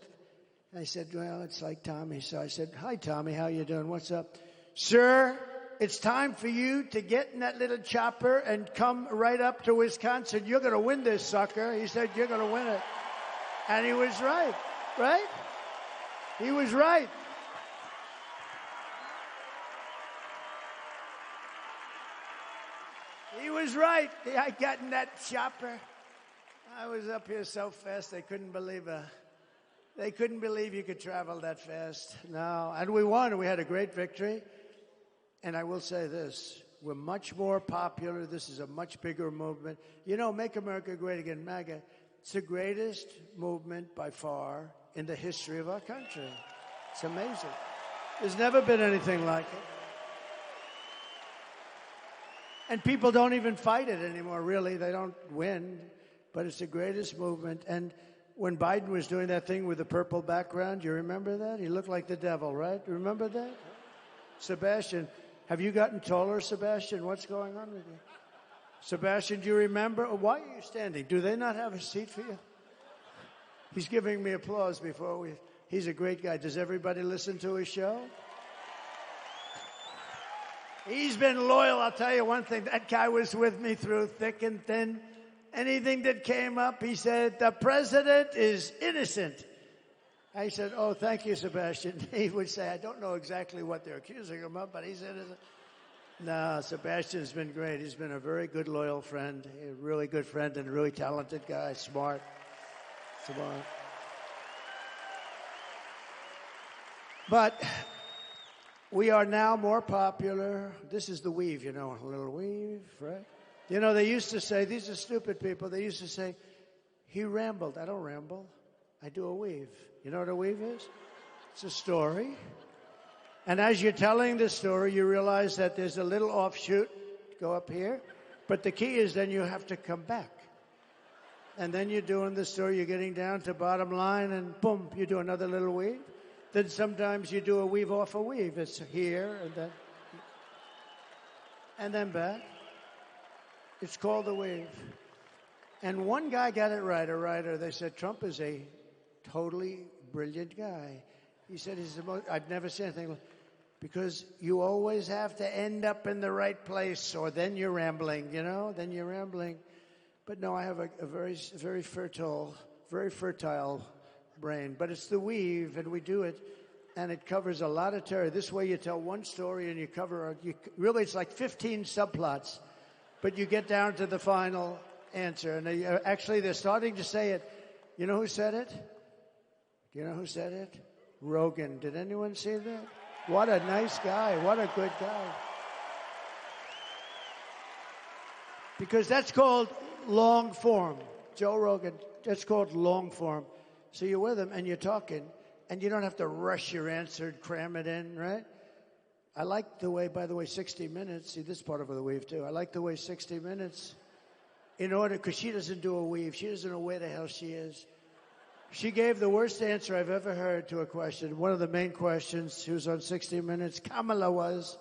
I said, well, it's like Tommy. So I said, hi, Tommy, how you doing? What's up? Sir, it's time for you to get in that little chopper and come right up to Wisconsin. You're going to win this, sucker. He said, you're going to win it. And he was right, right? He was right. He was right. I got in that chopper. I was up here so fast they couldn't believe you could travel that fast. No, and we won. We had a great victory. And I will say this, we're much more popular. This is a much bigger movement. You know, Make America Great Again, MAGA, it's the greatest movement by far in the history of our country. It's amazing. There's never been anything like it. And people don't even fight it anymore, really. They don't win. But it's the greatest movement. And when Biden was doing that thing with the purple background, you remember that? He looked like the devil, right? Remember that? Sebastian, have you gotten taller, Sebastian? What's going on with you? Sebastian, do you remember? Why are you standing? Do they not have a seat for you? He's giving me applause before we. He's a great guy. Does everybody listen to his show? He's been loyal. I'll tell you one thing. That guy was with me through thick and thin. Anything that came up, he said, the president is innocent. I said, oh, thank you, Sebastian. He would say, I don't know exactly what they're accusing him of, but he's innocent. No, Sebastian's been great. He's been a very good, loyal friend, a really good friend, and a really talented guy, smart. But we are now more popular. This is the weave, you know, a little weave, right? You know, they used to say, these are stupid people, they used to say, he rambled. I don't ramble. I do a weave. You know what a weave is? It's a story. And as you're telling the story, you realize that there's a little offshoot, go up here. But the key is then you have to come back. And then you're doing the story, you're getting down to bottom line, and boom, you do another little weave. Then sometimes you do a weave off a weave. It's here and then back. It's called a weave. And one guy got it right, a writer. They said, Trump is a totally brilliant guy. He said, I've never seen anything like, because you always have to end up in the right place, or then you're rambling, you know, then you're rambling. But no, I have a very fertile brain. But it's the weave, and we do it, and it covers a lot of territory. This way you tell one story, and you cover, really it's like 15 subplots, but you get down to the final answer. And actually, they're starting to say it. You know who said it? Do you know who said it? Rogan. Did anyone see that? What a nice guy. What a good guy. Because that's called long form. Joe Rogan, that's called long form. So you're with him and you're talking, and you don't have to rush your answer and cram it in, right? I like the way, by the way, 60 Minutes, see this part of the weave too. I like the way 60 Minutes, in order, because she doesn't do a weave. She doesn't know where the hell she is. She gave the worst answer I've ever heard to a question. One of the main questions, she was on 60 Minutes, Kamala was,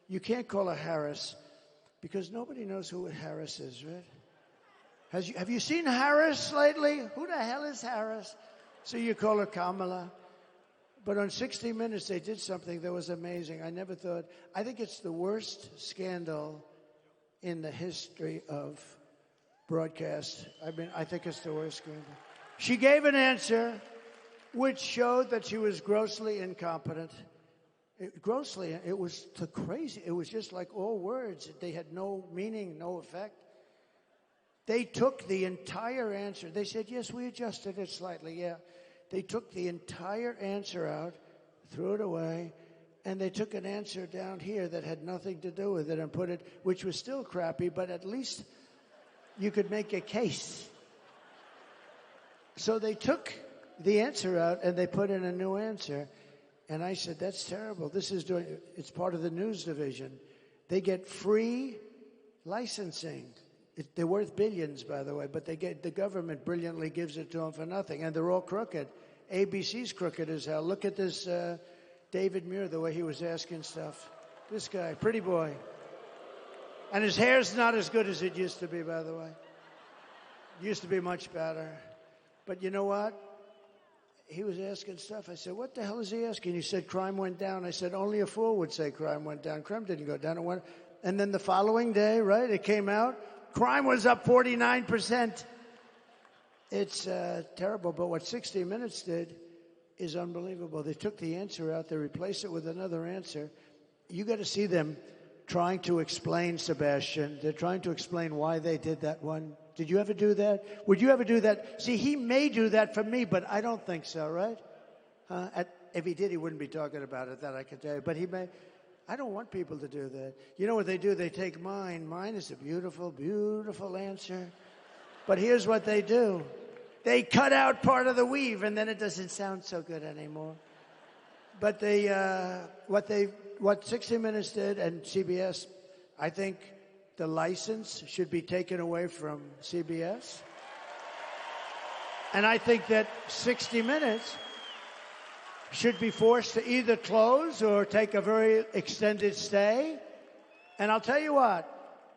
you can't call her Harris, because nobody knows who Harris is, right? Have you seen Harris lately? Who the hell is Harris? So you call her Kamala. But on 60 Minutes, they did something that was amazing. I never thought. I think it's the worst scandal in the history of broadcast. I think it's the worst scandal. She gave an answer which showed that she was grossly incompetent. It was crazy. It was just like all words. They had no meaning, no effect. They took the entire answer. They said, yes, we adjusted it slightly, yeah. They took the entire answer out, threw it away, and they took an answer down here that had nothing to do with it and put it, which was still crappy, but at least you could make a case. So they took the answer out and they put in a new answer. And I said, that's terrible. It's part of the news division. They get free licensing. They're worth billions, by the way, but the government brilliantly gives it to them for nothing, and they're all crooked. ABC's crooked as hell. Look at this David Muir, the way he was asking stuff. This guy, pretty boy. And his hair's not as good as it used to be, by the way. It used to be much better. But you know what? He was asking stuff. I said, what the hell is he asking? He said, crime went down. I said, only a fool would say crime went down. Crime didn't go down. It went. And then the following day, right, it came out. Crime was up 49%. It's terrible, but what 60 Minutes did is unbelievable. They took the answer out, they replaced it with another answer. You got to see them trying to explain, Sebastian. They're trying to explain why they did that one. Did you ever do that? Would you ever do that? See, he may do that for me, but I don't think so, right? If he did, he wouldn't be talking about it, that I can tell you. But he may. I don't want people to do that. You know what they do? They take mine. Mine is a beautiful, beautiful answer. But here's what they do. They cut out part of the weave, and then it doesn't sound so good anymore. But what 60 Minutes did, and CBS, I think the license should be taken away from CBS. And I think that 60 Minutes should be forced to either close or take a very extended stay. And I'll tell you what,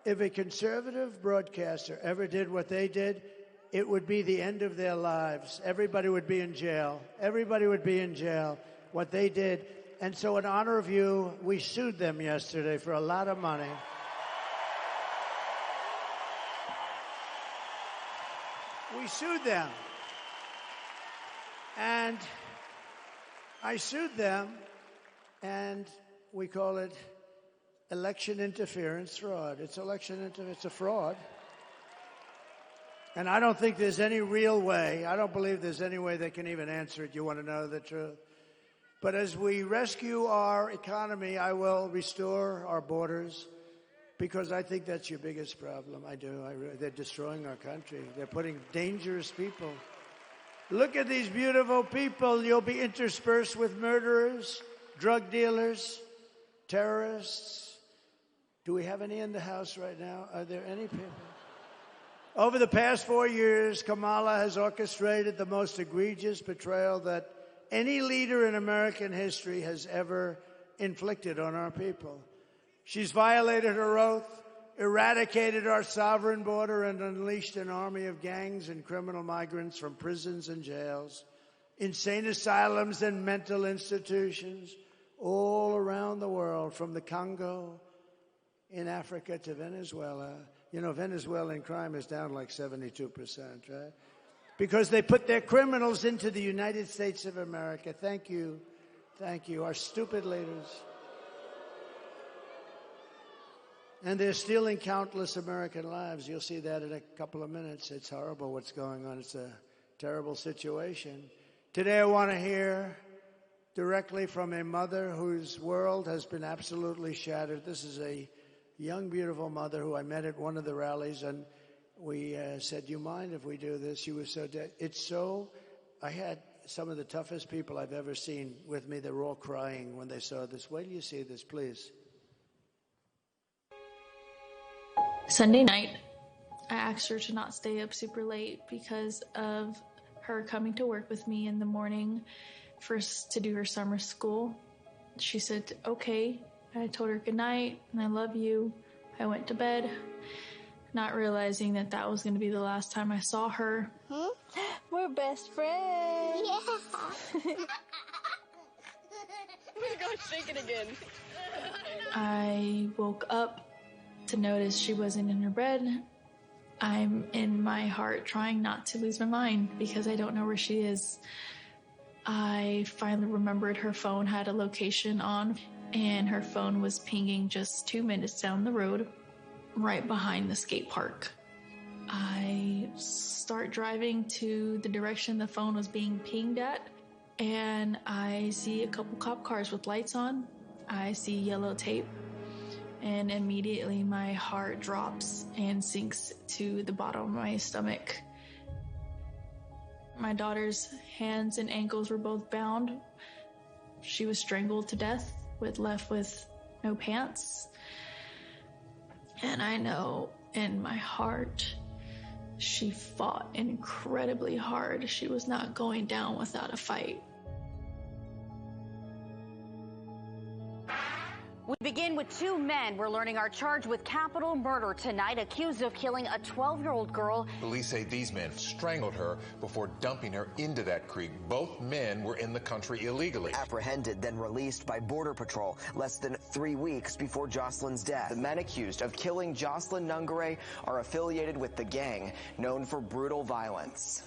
if a conservative broadcaster ever did what they did, it would be the end of their lives. Everybody would be in jail. Everybody would be in jail, what they did. And so in honor of you, we sued them yesterday for a lot of money. We sued them. And I sued them, and we call it election interference fraud. It's it's a fraud. And I don't think there's any real way, I don't believe there's any way they can even answer it. You want to know the truth? But as we rescue our economy, I will restore our borders, because I think that's your biggest problem. I do. They're destroying our country. They're putting dangerous people. Look at these beautiful people. You'll be interspersed with murderers, drug dealers, terrorists. Do we have any in the House right now? Are there any people? Over the past 4 years, Kamala has orchestrated the most egregious betrayal that any leader in American history has ever inflicted on our people. She's violated her oath, eradicated our sovereign border, and unleashed an army of gangs and criminal migrants from prisons and jails, insane asylums and mental institutions all around the world, from the Congo in Africa to Venezuela. You know, Venezuelan crime is down like 72%, right? Because they put their criminals into the United States of America. Thank you. Thank you. Our stupid leaders. And they're stealing countless American lives. You'll see that in a couple of minutes. It's horrible what's going on. It's a terrible situation. Today I want to hear directly from a mother whose world has been absolutely shattered. This is a young, beautiful mother who I met at one of the rallies, and we said, "You mind if we do this?" She was so dead. I had some of the toughest people I've ever seen with me. They were all crying when they saw this. Wait till you see this, please. Sunday night, I asked her to not stay up super late because of her coming to work with me in the morning first to do her summer school. She said, okay. I told her good night and I love you. I went to bed, not realizing that that was going to be the last time I saw her. We're best friends. Yeah. We're going to shake it again. I woke up to notice she wasn't in her bed. I'm in my heart trying not to lose my mind because I don't know where she is. I finally remembered her phone had a location on, and her phone was pinging just 2 minutes down the road, right behind the skate park. I start driving to the direction the phone was being pinged at, and I see a couple cop cars with lights on. I see yellow tape, and immediately my heart drops and sinks to the bottom of my stomach. My daughter's hands and ankles were both bound. She was strangled to death, left with no pants. And I know in my heart, she fought incredibly hard. She was not going down without a fight. We begin with two men we're learning are charged with capital murder tonight, accused of killing a 12-year-old girl. Police say these men strangled her before dumping her into that creek. Both men were in the country illegally. Apprehended, then released by Border Patrol less than 3 weeks before Jocelyn's death. The men accused of killing Jocelyn Nungare are affiliated with the gang known for brutal violence.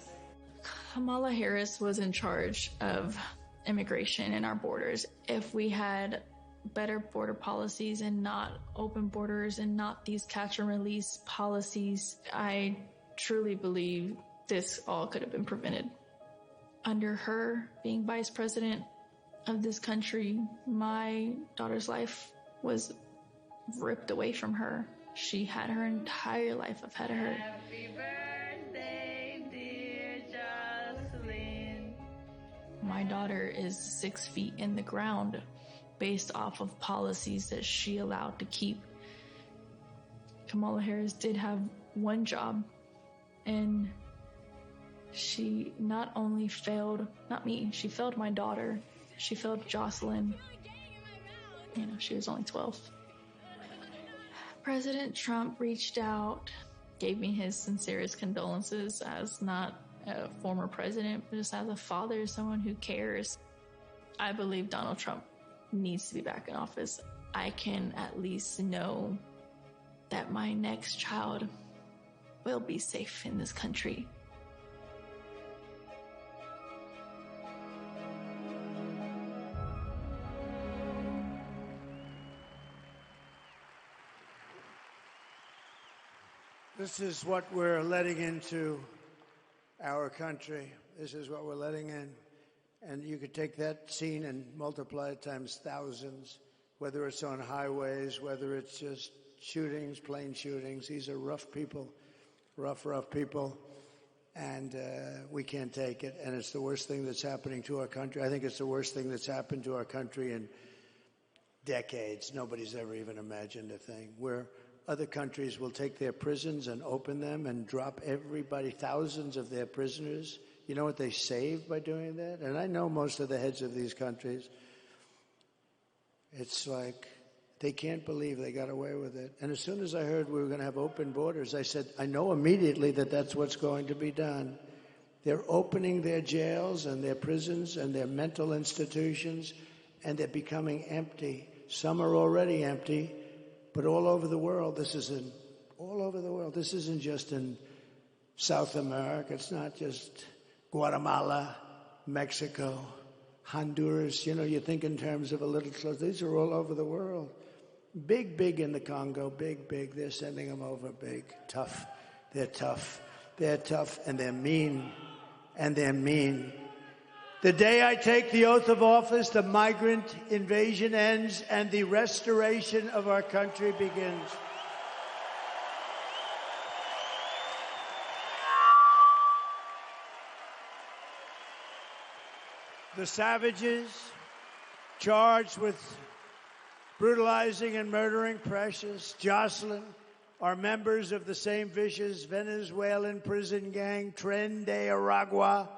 Kamala Harris was in charge of immigration in our borders. If we had better border policies and not open borders and not these catch and release policies, I truly believe this all could have been prevented. Under her being vice president of this country, my daughter's life was ripped away from her. She had her entire life ahead of her. Happy birthday, dear Jocelyn. My daughter is 6 feet in the ground based off of policies that she allowed to keep. Kamala Harris did have one job, and she not only failed, not me, she failed my daughter. She failed Jocelyn. You know, she was only 12. President Trump reached out, gave me his sincerest condolences as not a former president, but just as a father, someone who cares. I believe Donald Trump needs to be back in office. I can at least know that my next child will be safe in this country. This is what we're letting into our country. This is what we're letting in. And you could take that scene and multiply it times thousands, whether it's on highways, whether it's just shootings, plane shootings. These are rough people, rough people. And we can't take it. And it's the worst thing that's happening to our country. I think it's the worst thing that's happened to our country in decades. Nobody's ever even imagined a thing where other countries will take their prisons and open them and drop everybody, thousands of their prisoners. You know what they saved by doing that? And I know most of the heads of these countries. It's like they can't believe they got away with it. And as soon as I heard we were going to have open borders, I said, I know immediately that that's what's going to be done. They're opening their jails and their prisons and their mental institutions, and they're becoming empty. Some are already empty, but all over the world. This isn't all over the world. This isn't just in South America. It's not just Guatemala, Mexico, Honduras. You know, you think in terms of a little close. These are all over the world. Big in the Congo. Big. They're sending them over big. Tough. They're tough. They're tough, and they're mean. And they're mean. The day I take the oath of office, the migrant invasion ends and the restoration of our country begins. The savages charged with brutalizing and murdering Precious, Jocelyn, are members of the same vicious Venezuelan prison gang, Tren de Aragua,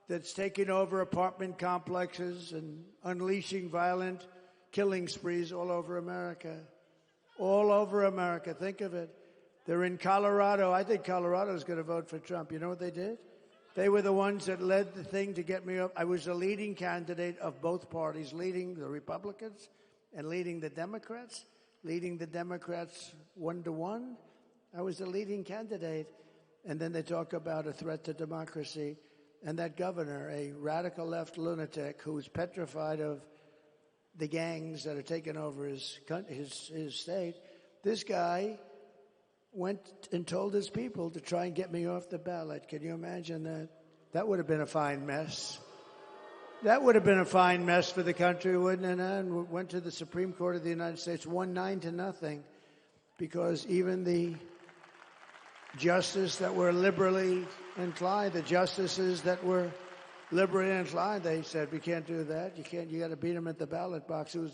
that's taking over apartment complexes and unleashing violent killing sprees all over America. All over America. Think of it. They're in Colorado. I think Colorado's going to vote for Trump. You know what they did? They were the ones that led the thing to get me up. I was the leading candidate of both parties, leading the Republicans and leading the Democrats 1-1. I was the leading candidate. And then they talk about a threat to democracy. And that governor, a radical left lunatic who's petrified of the gangs that are taking over his state, this guy went and told his people to try and get me off the ballot. Can you imagine that? That would have been a fine mess. That would have been a fine mess for the country, wouldn't it? And went to the Supreme Court of the United States, won 9-0, because even the justices that were liberally inclined, they said, we can't do that. You got to beat them at the ballot box. It was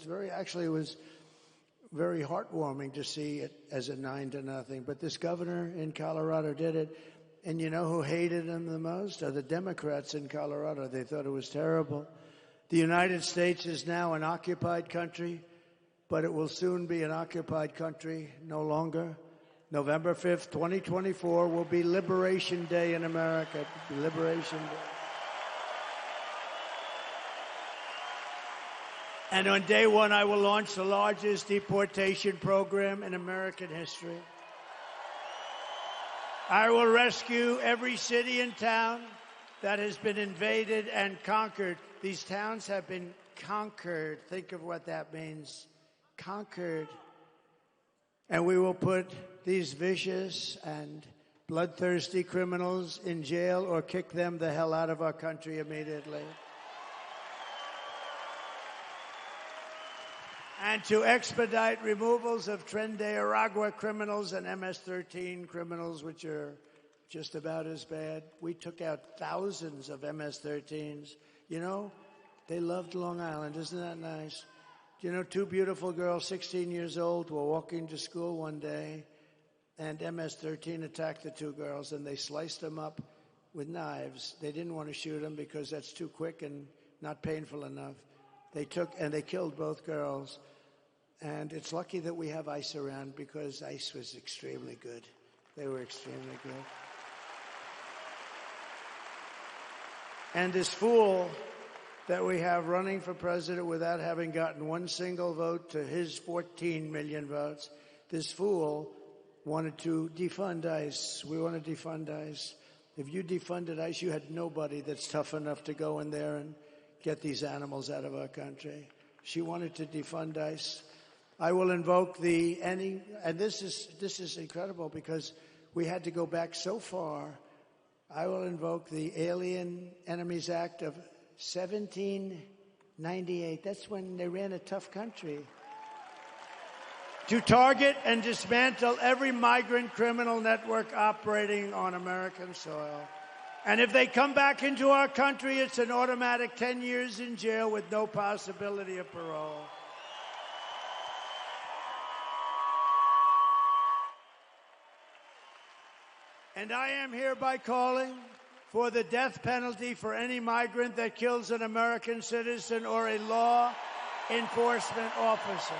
very heartwarming to see it as a 9-0. But this governor in Colorado did it. And you know who hated him the most? Are the Democrats in Colorado. They thought it was terrible. The United States is now an occupied country, but it will soon be an occupied country no longer. November 5th, 2024 will be Liberation Day in America. Liberation Day. And on day one, I will launch the largest deportation program in American history. I will rescue every city and town that has been invaded and conquered. These towns have been conquered. Think of what that means. Conquered. And we will put these vicious and bloodthirsty criminals in jail or kick them the hell out of our country immediately. And to expedite removals of Tren de Aragua criminals and MS-13 criminals, which are just about as bad. We took out thousands of MS-13s. You know, they loved Long Island. Isn't that nice? You know, two beautiful girls, 16 years old, were walking to school one day, and MS-13 attacked the two girls, and they sliced them up with knives. They didn't want to shoot them because that's too quick and not painful enough. They killed both girls. And it's lucky that we have ICE around because ICE was extremely good. They were extremely good. And this fool that we have running for president without having gotten one single vote to his 14 million votes, this fool wanted to defund ICE. We want to defund ICE. If you defunded ICE, you had nobody that's tough enough to go in there and get these animals out of our country. She wanted to defund ICE. I will invoke and this is incredible because we had to go back so far. I will invoke the Alien Enemies Act of 1798. That's when they ran a tough country. To target and dismantle every migrant criminal network operating on American soil. And if they come back into our country, it's an automatic 10 years in jail with no possibility of parole. And I am hereby calling for the death penalty for any migrant that kills an American citizen or a law enforcement officer.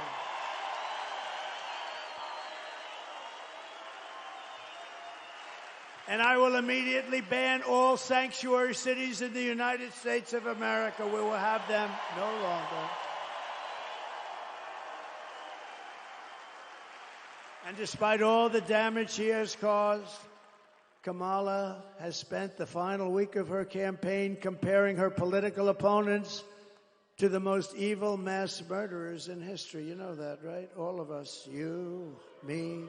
And I will immediately ban all sanctuary cities in the United States of America. We will have them no longer. And despite all the damage she has caused, Kamala has spent the final week of her campaign comparing her political opponents to the most evil mass murderers in history. You know that, right? All of us. You, me.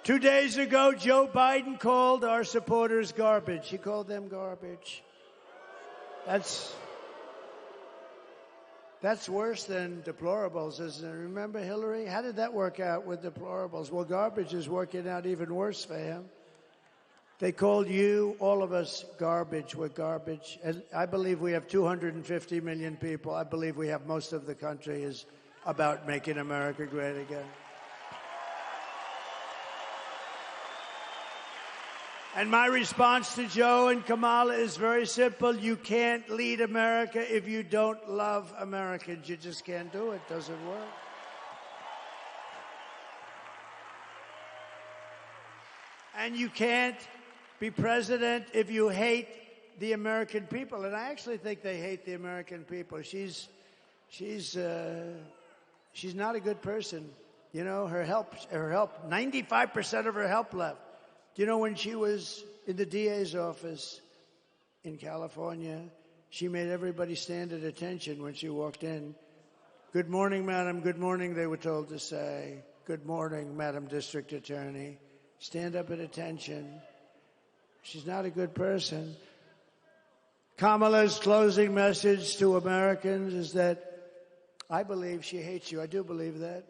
2 days ago, Joe Biden called our supporters garbage. He called them garbage. That's worse than deplorables, isn't it? Remember Hillary? How did that work out with deplorables? Well, garbage is working out even worse for him. They called you, all of us, garbage. We're garbage. And I believe we have 250 million people. I believe we have most of the country is about making America great again. And my response to Joe and Kamala is very simple. You can't lead America if you don't love Americans. You just can't do it. It doesn't work. And you can't be president if you hate the American people. And I actually think they hate the American people. She's not a good person. You know, her help, 95% of her help left. You know, when she was in the DA's office in California, she made everybody stand at attention when she walked in. Good morning, madam. Good morning, they were told to say. Good morning, Madam District Attorney. Stand up at attention. She's not a good person. Kamala's closing message to Americans is that I believe she hates you. I do believe that.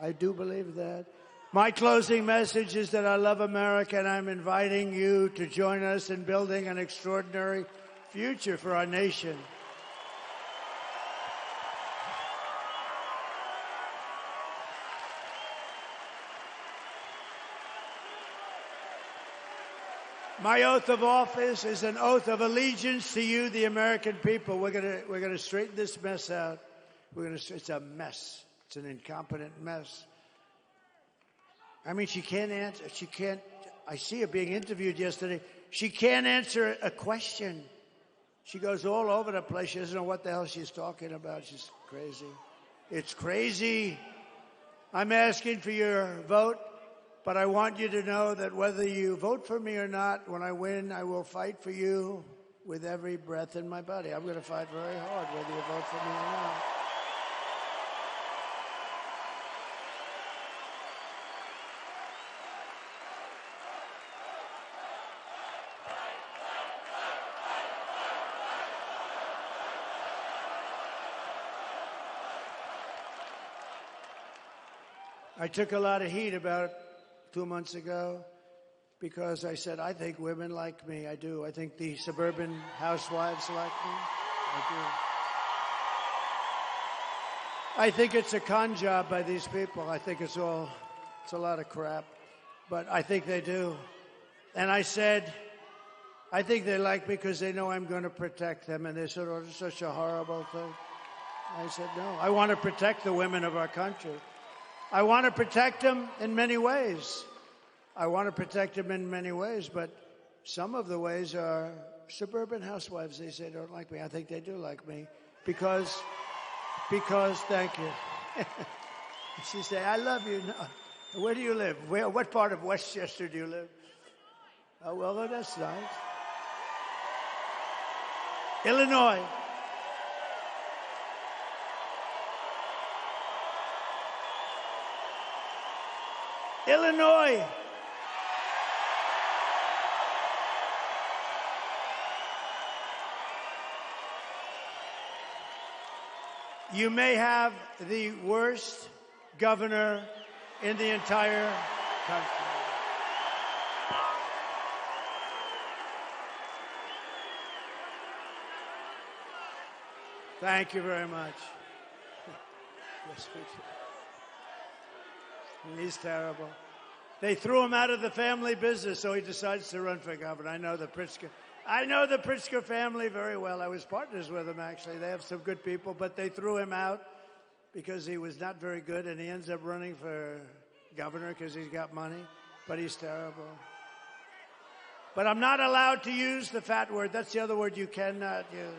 I do believe that. My closing message is that I love America, and I'm inviting you to join us in building an extraordinary future for our nation. My oath of office is an oath of allegiance to you, the American people. We're gonna straighten this mess out. It's a mess. It's an incompetent mess. She can't answer. I see her being interviewed yesterday. She can't answer a question. She goes all over the place. She doesn't know what the hell she's talking about. She's crazy. It's crazy. I'm asking for your vote, but I want you to know that whether you vote for me or not, when I win, I will fight for you with every breath in my body. I'm going to fight very hard whether you vote for me or not. I took a lot of heat about 2 months ago because I said, I think women like me. I do. I think the suburban housewives like me. I do. I think it's a con job by these people. I think it's a lot of crap. But I think they do. And I said, I think they like me because they know I'm going to protect them. And they said, oh, it's such a horrible thing. I said, no. I want to protect the women of our country. I want to protect them in many ways. But some of the ways are suburban housewives, they say, don't like me. I think they do like me because, thank you. She said, I love you. No. Where do you live? What part of Westchester do you live? Oh, well, that's nice. Illinois. Illinois. You may have the worst governor in the entire country. Thank you very much. Yes, he's terrible. They threw him out of the family business, so he decides to run for governor. I know the Pritzker family very well. I was partners with them, actually. They have some good people, but they threw him out because he was not very good, and he ends up running for governor because he's got money, but he's terrible. But I'm not allowed to use the fat word. That's the other word you cannot use.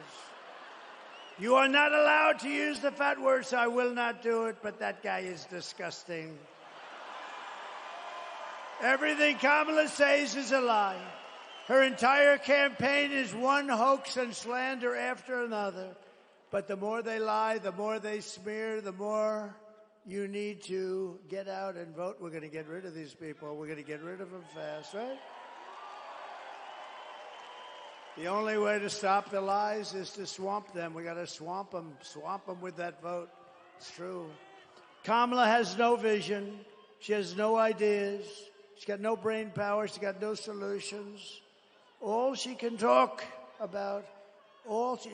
You are not allowed to use the fat word, so I will not do it, but that guy is disgusting. Everything Kamala says is a lie. Her entire campaign is one hoax and slander after another. But the more they lie, the more they smear, the more you need to get out and vote. We're going to get rid of these people. We're going to get rid of them fast, right? The only way to stop the lies is to swamp them. We got to swamp them with that vote. It's true. Kamala has no vision. She has no ideas. She's got no brain power. She's got no solutions. All she can talk about,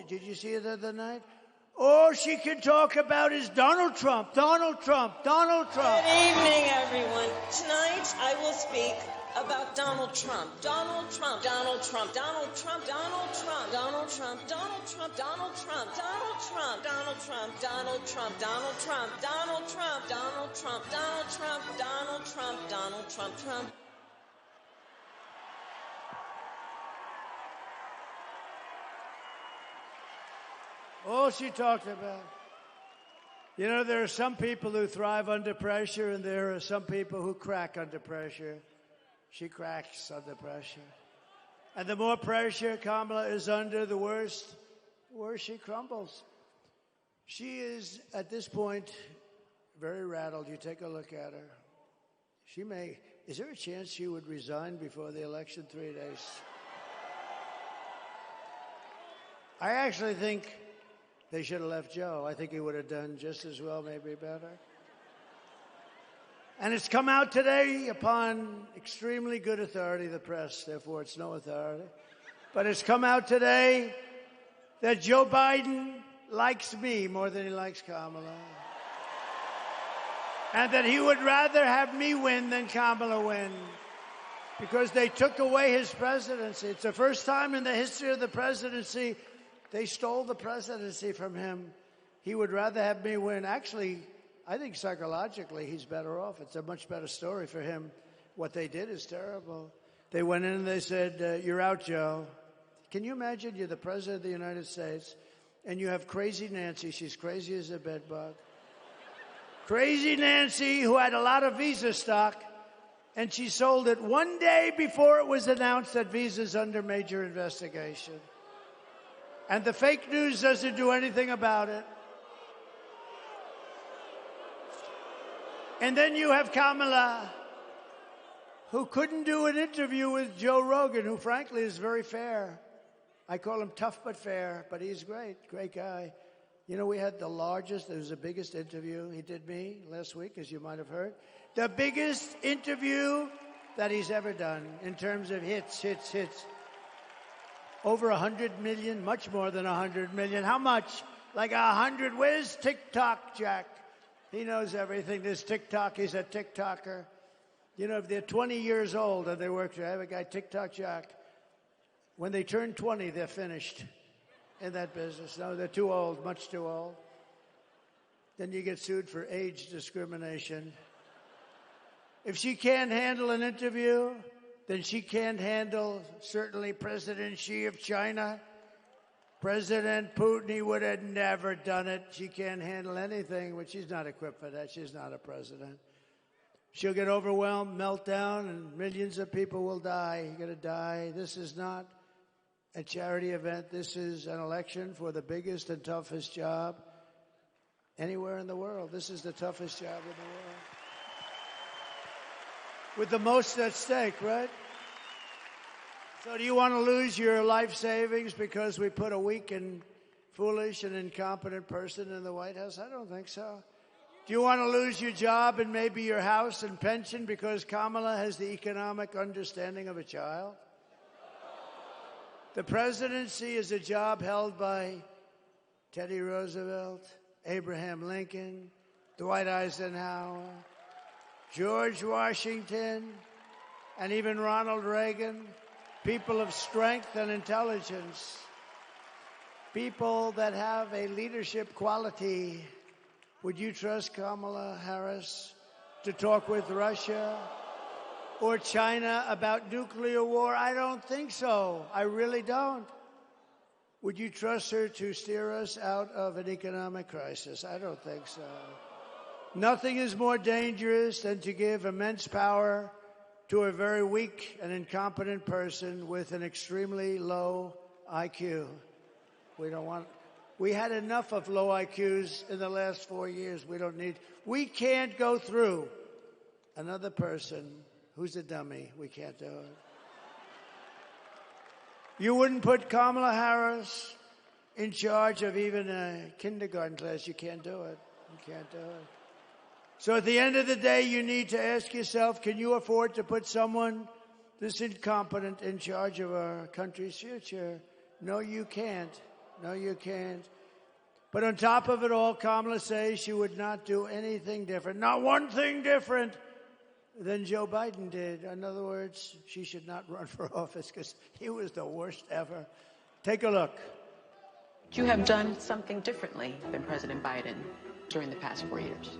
did you see it the other night? All she can talk about is Donald Trump, Donald Trump, Donald Trump. Good evening, everyone. Tonight I will speak about Donald Trump. Donald Trump, Donald Trump, Donald Trump, Donald Trump, Donald Trump, Donald Trump, Donald Trump, Donald Trump, Donald Trump, Donald Trump, Donald Trump, Donald Trump, Donald Trump, Donald Trump, Donald Trump, Donald Trump, Trump. All she talked about. You know, there are some people who thrive under pressure, and there are some people who crack under pressure. She cracks under pressure. And the more pressure Kamala is under, the worse she crumbles. She is, at this point, very rattled. You take a look at her. Is there a chance she would resign before the election 3 days? I actually think they should have left Joe. I think he would have done just as well, maybe better. And it's come out today upon extremely good authority, the press, therefore it's no authority. But it's come out today that Joe Biden likes me more than he likes Kamala. And that he would rather have me win than Kamala win. Because they took away his presidency. It's the first time in the history of the presidency they stole the presidency from him. He would rather have me win. Actually, I think psychologically he's better off. It's a much better story for him. What they did is terrible. They went in and they said, you're out, Joe. Can you imagine you're the president of the United States and you have Crazy Nancy. She's crazy as a bedbug. Crazy Nancy, who had a lot of Visa stock, and she sold it one day before it was announced that Visa's under major investigation. And the fake news doesn't do anything about it. And then you have Kamala, who couldn't do an interview with Joe Rogan, who frankly is very fair. I call him tough but fair, but he's great guy. You know, we had it was the biggest interview. He did me last week, as you might have heard. The biggest interview that he's ever done in terms of hits. Over 100 million, much more than 100 million. How much? Like 100. Where's TikTok, Jack? He knows everything. There's TikTok. He's a TikToker. You know, if they're 20 years old and they work, I have a guy, TikTok Jack. When they turn 20, they're finished in that business. No, they're too old, much too old. Then you get sued for age discrimination. If she can't handle an interview, then she can't handle, certainly, President Xi of China. President Putin, he would have never done it. She can't handle anything, but she's not equipped for that. She's not a president. She'll get overwhelmed, meltdown, and millions of people will die. You're going to die. This is not a charity event. This is an election for the biggest and toughest job anywhere in the world. This is the toughest job in the world. with the most at stake, right? So do you want to lose your life savings because we put a weak and foolish and incompetent person in the White House? I don't think so. Do you want to lose your job and maybe your house and pension because Kamala has the economic understanding of a child? The presidency is a job held by Teddy Roosevelt, Abraham Lincoln, Dwight Eisenhower, George Washington, and even Ronald Reagan. People of strength and intelligence. People that have a leadership quality. Would you trust Kamala Harris to talk with Russia or China about nuclear war? I don't think so. I really don't. Would you trust her to steer us out of an economic crisis? I don't think so. Nothing is more dangerous than to give immense power to a very weak and incompetent person with an extremely low IQ. We had enough of low IQs in the last 4 years. We can't go through another person who's a dummy. We can't do it. You wouldn't put Kamala Harris in charge of even a kindergarten class. You can't do it. You can't do it. So at the end of the day, you need to ask yourself, can you afford to put someone this incompetent in charge of our country's future? No, you can't. No, you can't. But on top of it all, Kamala says she would not do anything different, not one thing different than Joe Biden did. In other words, she should not run for office because he was the worst ever. Take a look. You have done something differently than President Biden during the past 4 years.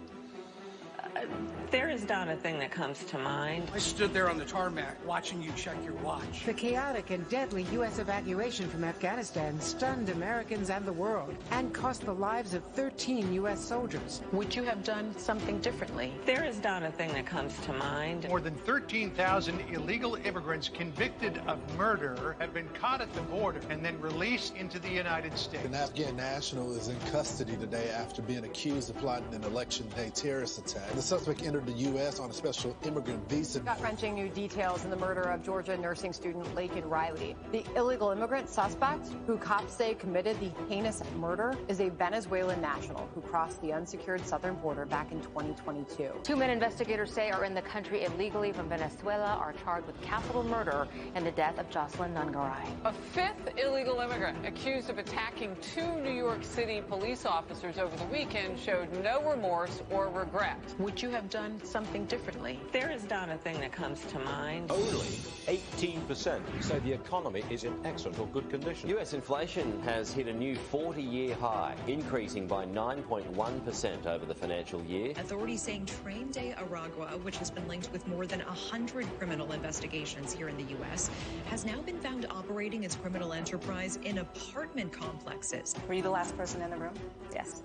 There is not a thing that comes to mind. I stood there on the tarmac watching you check your watch. The chaotic and deadly U.S. evacuation from Afghanistan stunned Americans and the world and cost the lives of 13 U.S. soldiers. Would you have done something differently? There is not a thing that comes to mind. More than 13,000 illegal immigrants convicted of murder have been caught at the border and then released into the United States. An Afghan national is in custody today after being accused of plotting an election day terrorist attack. The suspect entered the U.S. on a special immigrant visa. Gut-wrenching new details in the murder of Georgia nursing student Laken Riley. The illegal immigrant suspect, who cops say committed the heinous murder, is a Venezuelan national who crossed the unsecured southern border back in 2022. 2 men investigators say are in the country illegally from Venezuela are charged with capital murder in the death of Jocelyn Nungaray. A 5th illegal immigrant accused of attacking 2 New York City police officers over the weekend showed no remorse or regret. Would you have done something differently? There is not a thing that comes to mind. Only 18% say the economy is in excellent or good condition. US inflation has hit a new 40-year high, increasing by 9.1% over the financial year. Authorities saying Train de Aragua, which has been linked with more than 100 criminal investigations here in the U.S., has now been found operating its criminal enterprise in apartment complexes. Were you the last person in the room? Yes.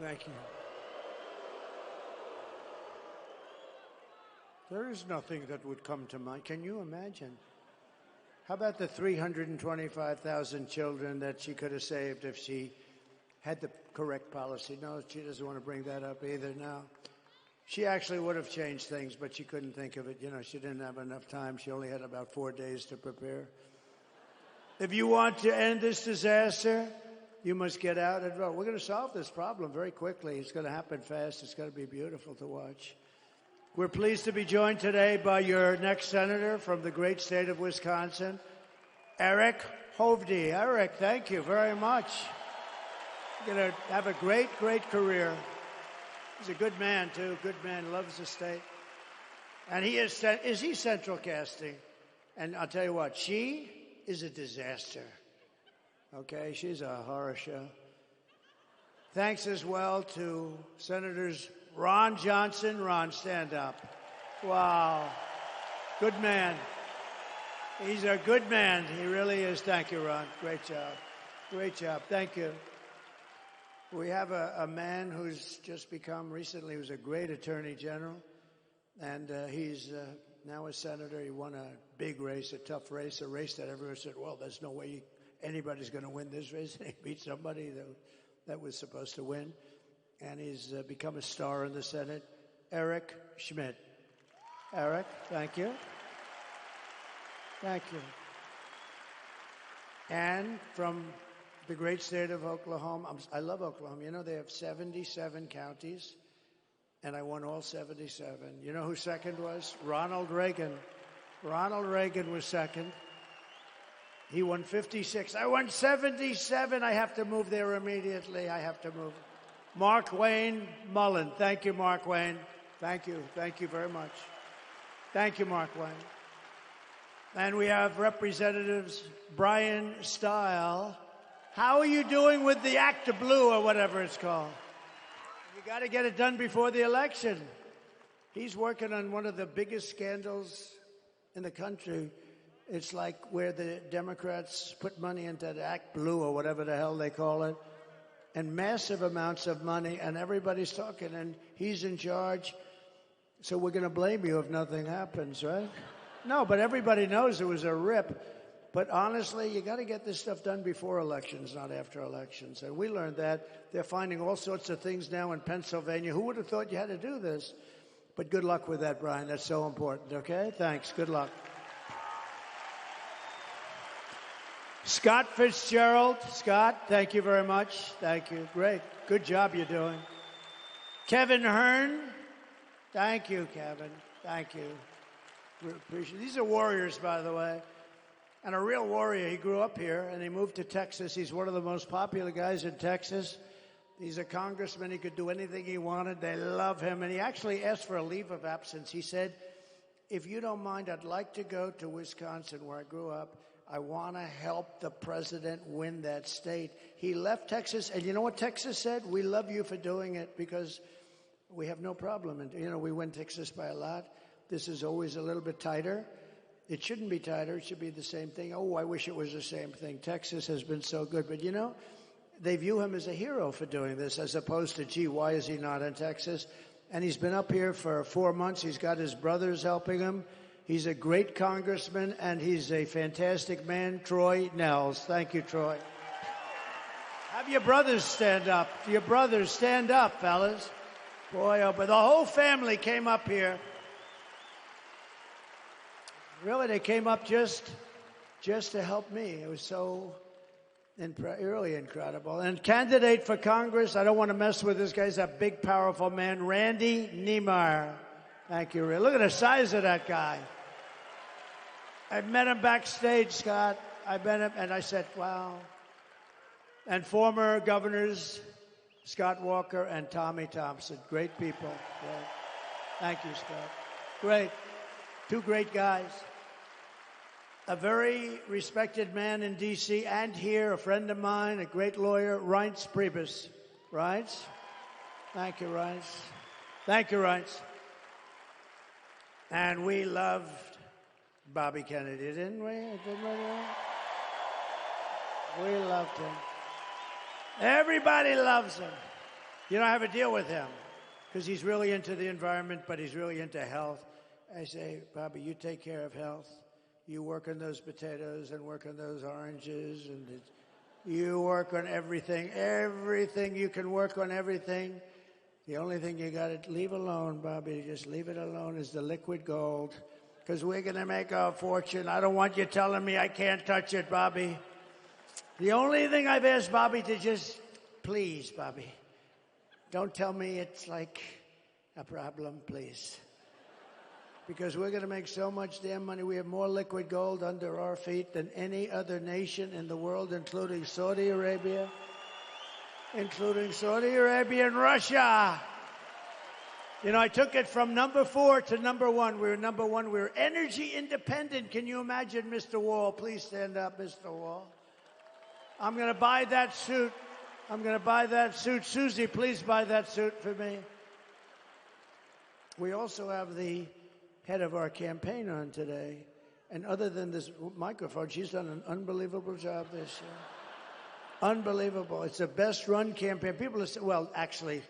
Thank you. There is nothing that would come to mind. Can you imagine? How about the 325,000 children that she could have saved if she had the correct policy? No, she doesn't want to bring that up either now. She actually would have changed things, but she couldn't think of it. You know, she didn't have enough time. She only had about 4 days to prepare. If you want to end this disaster, you must get out and vote. We're going to solve this problem very quickly. It's going to happen fast. It's going to be beautiful to watch. We're pleased to be joined today by your next senator from the great state of Wisconsin, Eric Hovde. Eric, thank you very much. You're going to have a great, great career. He's a good man, too. Good man, loves the state. And he is he central casting? And I'll tell you what, she is a disaster. Okay, she's a horror show. Thanks as well to Senators Ron Johnson. Ron, stand up. Wow. Good man. He's a good man. He really is. Thank you, Ron. Great job. Great job. Thank you. We have a man who's just become recently, he was a great attorney general, and he's now a senator. He won a big race, a tough race, a race that everyone said, well, there's no way anybody's going to win this race. And he beat somebody that was supposed to win. And he's become a star in the Senate. Eric Schmidt. Eric, thank you. Thank you. And from the great state of Oklahoma, I love Oklahoma. You know, they have 77 counties, and I won all 77. You know who second was? Ronald Reagan. Ronald Reagan was second. He won 56. I won 77. I have to move there immediately. I have to move. Mark Wayne Mullen. Thank you, Mark Wayne. Thank you. Thank you very much. Thank you, Mark Wayne. And we have Representatives Brian Stile. How are you doing with the Act of Blue or whatever it's called? You got to get it done before the election. He's working on one of the biggest scandals in the country. It's like where the Democrats put money into the Act Blue or whatever the hell they call it, and massive amounts of money, and everybody's talking, and he's in charge. So we're going to blame you if nothing happens, right? No, but everybody knows it was a rip. But honestly, you got to get this stuff done before elections, not after elections. And we learned that. They're finding all sorts of things now in Pennsylvania. Who would have thought you had to do this? But good luck with that, Brian. That's so important, okay? Thanks. Good luck. Scott Fitzgerald. Scott, thank you very much. Thank you. Great. Good job you're doing. Kevin Hearn. Thank you, Kevin. Thank you. We appreciate it. These are warriors, by the way. And a real warrior. He grew up here, and he moved to Texas. He's one of the most popular guys in Texas. He's a congressman. He could do anything he wanted. They love him. And he actually asked for a leave of absence. He said, if you don't mind, I'd like to go to Wisconsin, where I grew up. I want to help the president win that state. He left Texas, and you know what Texas said? We love you for doing it because we have no problem. And, you know, we win Texas by a lot. This is always a little bit tighter. It shouldn't be tighter. It should be the same thing. Oh, I wish it was the same thing. Texas has been so good. But, you know, they view him as a hero for doing this as opposed to, gee, why is he not in Texas? And he's been up here for 4 months. He's got his brothers helping him. He's a great congressman, and he's a fantastic man, Troy Nels. Thank you, Troy. Have your brothers stand up. Your brothers stand up, fellas. Boy, oh, but the whole family came up here. Really, they came up just to help me. It was so really incredible. And candidate for Congress, I don't want to mess with this guy. He's a big, powerful man, Randy Niemeyer. Thank you, Ray. Look at the size of that guy. I met him backstage, Scott. I met him, and I said, wow. And former governors, Scott Walker and Tommy Thompson. Great people. Great. Thank you, Scott. Great. Two great guys. A very respected man in D.C. and here, a friend of mine, a great lawyer, Reince Priebus. Reince? Thank you, Reince. Thank you, Reince. And we loved Bobby Kennedy, didn't we? We loved him. Everybody loves him. You know, I have a deal with him because he's really into the environment, but he's really into health. I say, Bobby, you take care of health. You work on those potatoes and work on those oranges, and you work on everything. Everything. You can work on everything. The only thing you got to leave alone, Bobby, just leave it alone, is the liquid gold, because we're going to make our fortune. I don't want you telling me I can't touch it, Bobby. The only thing I've asked Bobby to just, please, Bobby, don't tell me it's like a problem, please. Because we're going to make so much damn money. We have more liquid gold under our feet than any other nation in the world, including Saudi Arabia. Including Saudi Arabia and Russia. You know, I took it from number 4 to number 1. We were number 1. We were energy independent. Can you imagine, Mr. Wall? Please stand up, Mr. Wall. I'm going to buy that suit. I'm going to buy that suit. Susie, please buy that suit for me. We also have the head of our campaign on today. And other than this microphone, she's done an unbelievable job this year. Unbelievable. It's the best run campaign. People are saying, well, actually,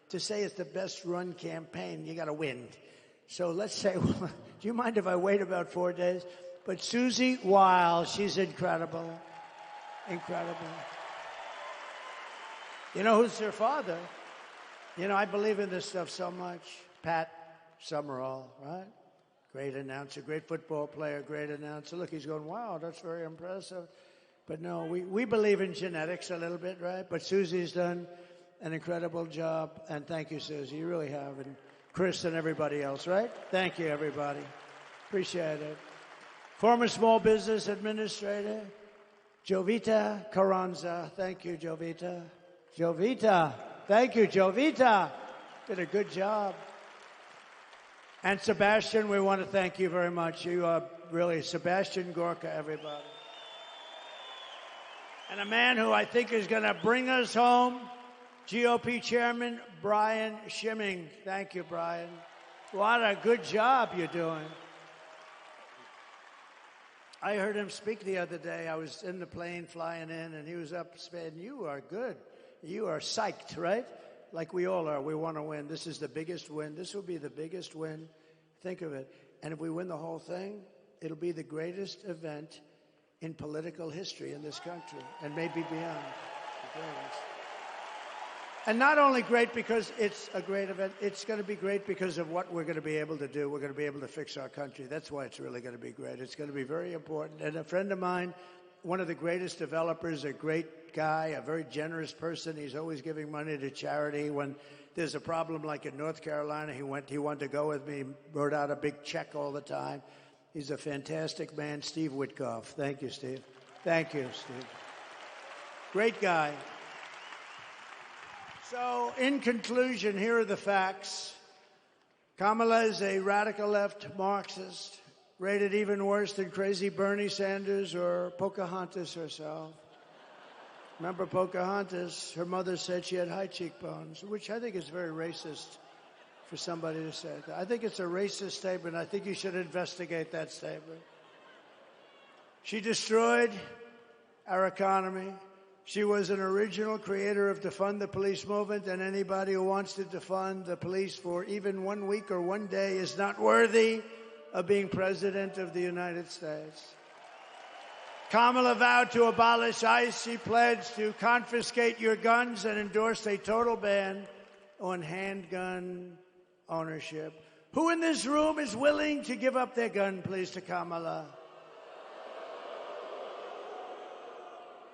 to say it's the best run campaign, you got to win. So let's say, well, do you mind if I wait about 4 days? But Susie Weil, she's incredible. Incredible. You know who's her father? You know, I believe in this stuff so much. Pat. Summerall, right? Great announcer, great football player, great announcer. Look, he's going, wow, that's very impressive. But no, we believe in genetics a little bit, right? But Susie's done an incredible job. And thank you, Susie. You really have. And Chris and everybody else, right? Thank you, everybody. Appreciate it. Former small business administrator, Jovita Carranza. Thank you, Jovita. Jovita. Thank you, Jovita. Did a good job. And Sebastian, we want to thank you very much. You are really Sebastian Gorka, everybody. And a man who I think is going to bring us home, GOP Chairman Brian Schimming. Thank you, Brian. What a good job you're doing. I heard him speak the other day. I was in the plane flying in, and he was up saying, you are good. You are psyched, right? Like we all are. We want to win. This is the biggest win. This will be the biggest win. Think of it. And if we win the whole thing, it'll be the greatest event in political history in this country, and maybe beyond. And not only great because it's a great event, it's going to be great because of what we're going to be able to do. We're going to be able to fix our country. That's why it's really going to be great. It's going to be very important. And a friend of mine, one of the greatest developers, a great guy, a very generous person. He's always giving money to charity. When there's a problem like in North Carolina, he wanted to go with me, wrote out a big check all the time. He's a fantastic man, Steve Witkoff. Thank you, Steve. Thank you, Steve. Great guy. So, in conclusion, here are the facts. Kamala is a radical left Marxist, rated even worse than crazy Bernie Sanders or Pocahontas herself. Remember Pocahontas? Her mother said she had high cheekbones, which I think is very racist for somebody to say that. I think it's a racist statement. I think you should investigate that statement. She destroyed our economy. She was an original creator of Defund the Police movement, and anybody who wants to defund the police for even 1 week or 1 day is not worthy of being president of the United States. Kamala vowed to abolish ICE. She pledged to confiscate your guns and endorsed a total ban on handgun ownership. Who in this room is willing to give up their gun, please, to Kamala?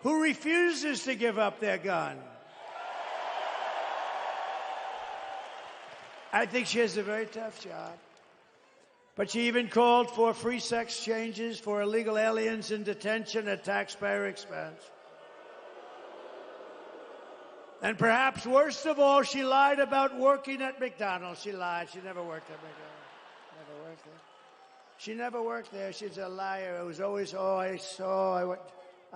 Who refuses to give up their gun? I think she has a very tough job. But she even called for free sex changes for illegal aliens in detention at taxpayer expense. And perhaps worst of all, she lied about working at McDonald's. She lied. She never worked at McDonald's. Never worked there. She never worked there. She's a liar. It was always,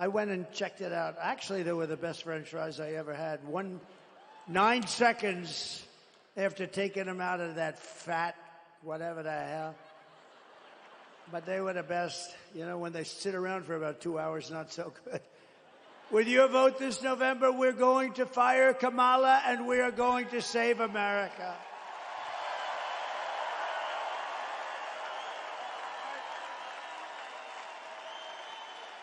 I went and checked it out. Actually, they were the best French fries I ever had. 9 seconds after taking them out of that fat, whatever the hell. But they were the best. You know, when they sit around for about 2 hours, not so good. With your vote this November, we're going to fire Kamala and we are going to save America.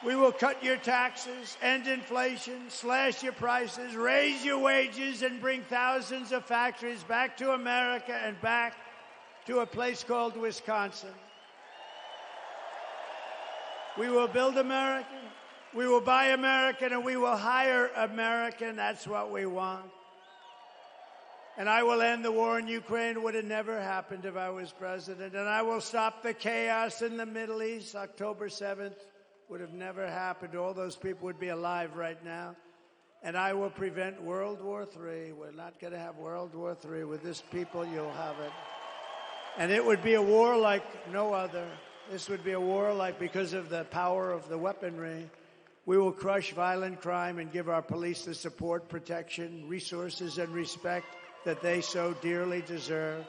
We will cut your taxes, end inflation, slash your prices, raise your wages, and bring thousands of factories back to America and back to a place called Wisconsin. We will build America, we will buy American, and we will hire American. That's what we want. And I will end the war in Ukraine. It would have never happened if I was president. And I will stop the chaos in the Middle East. October 7th would have never happened. All those people would be alive right now. And I will prevent World War III. We're not going to have World War III. With this people, you'll have it. And it would be a war like no other. This would be a war like, because of the power of the weaponry. We will crush violent crime and give our police the support, protection, resources, and respect that they so dearly deserve.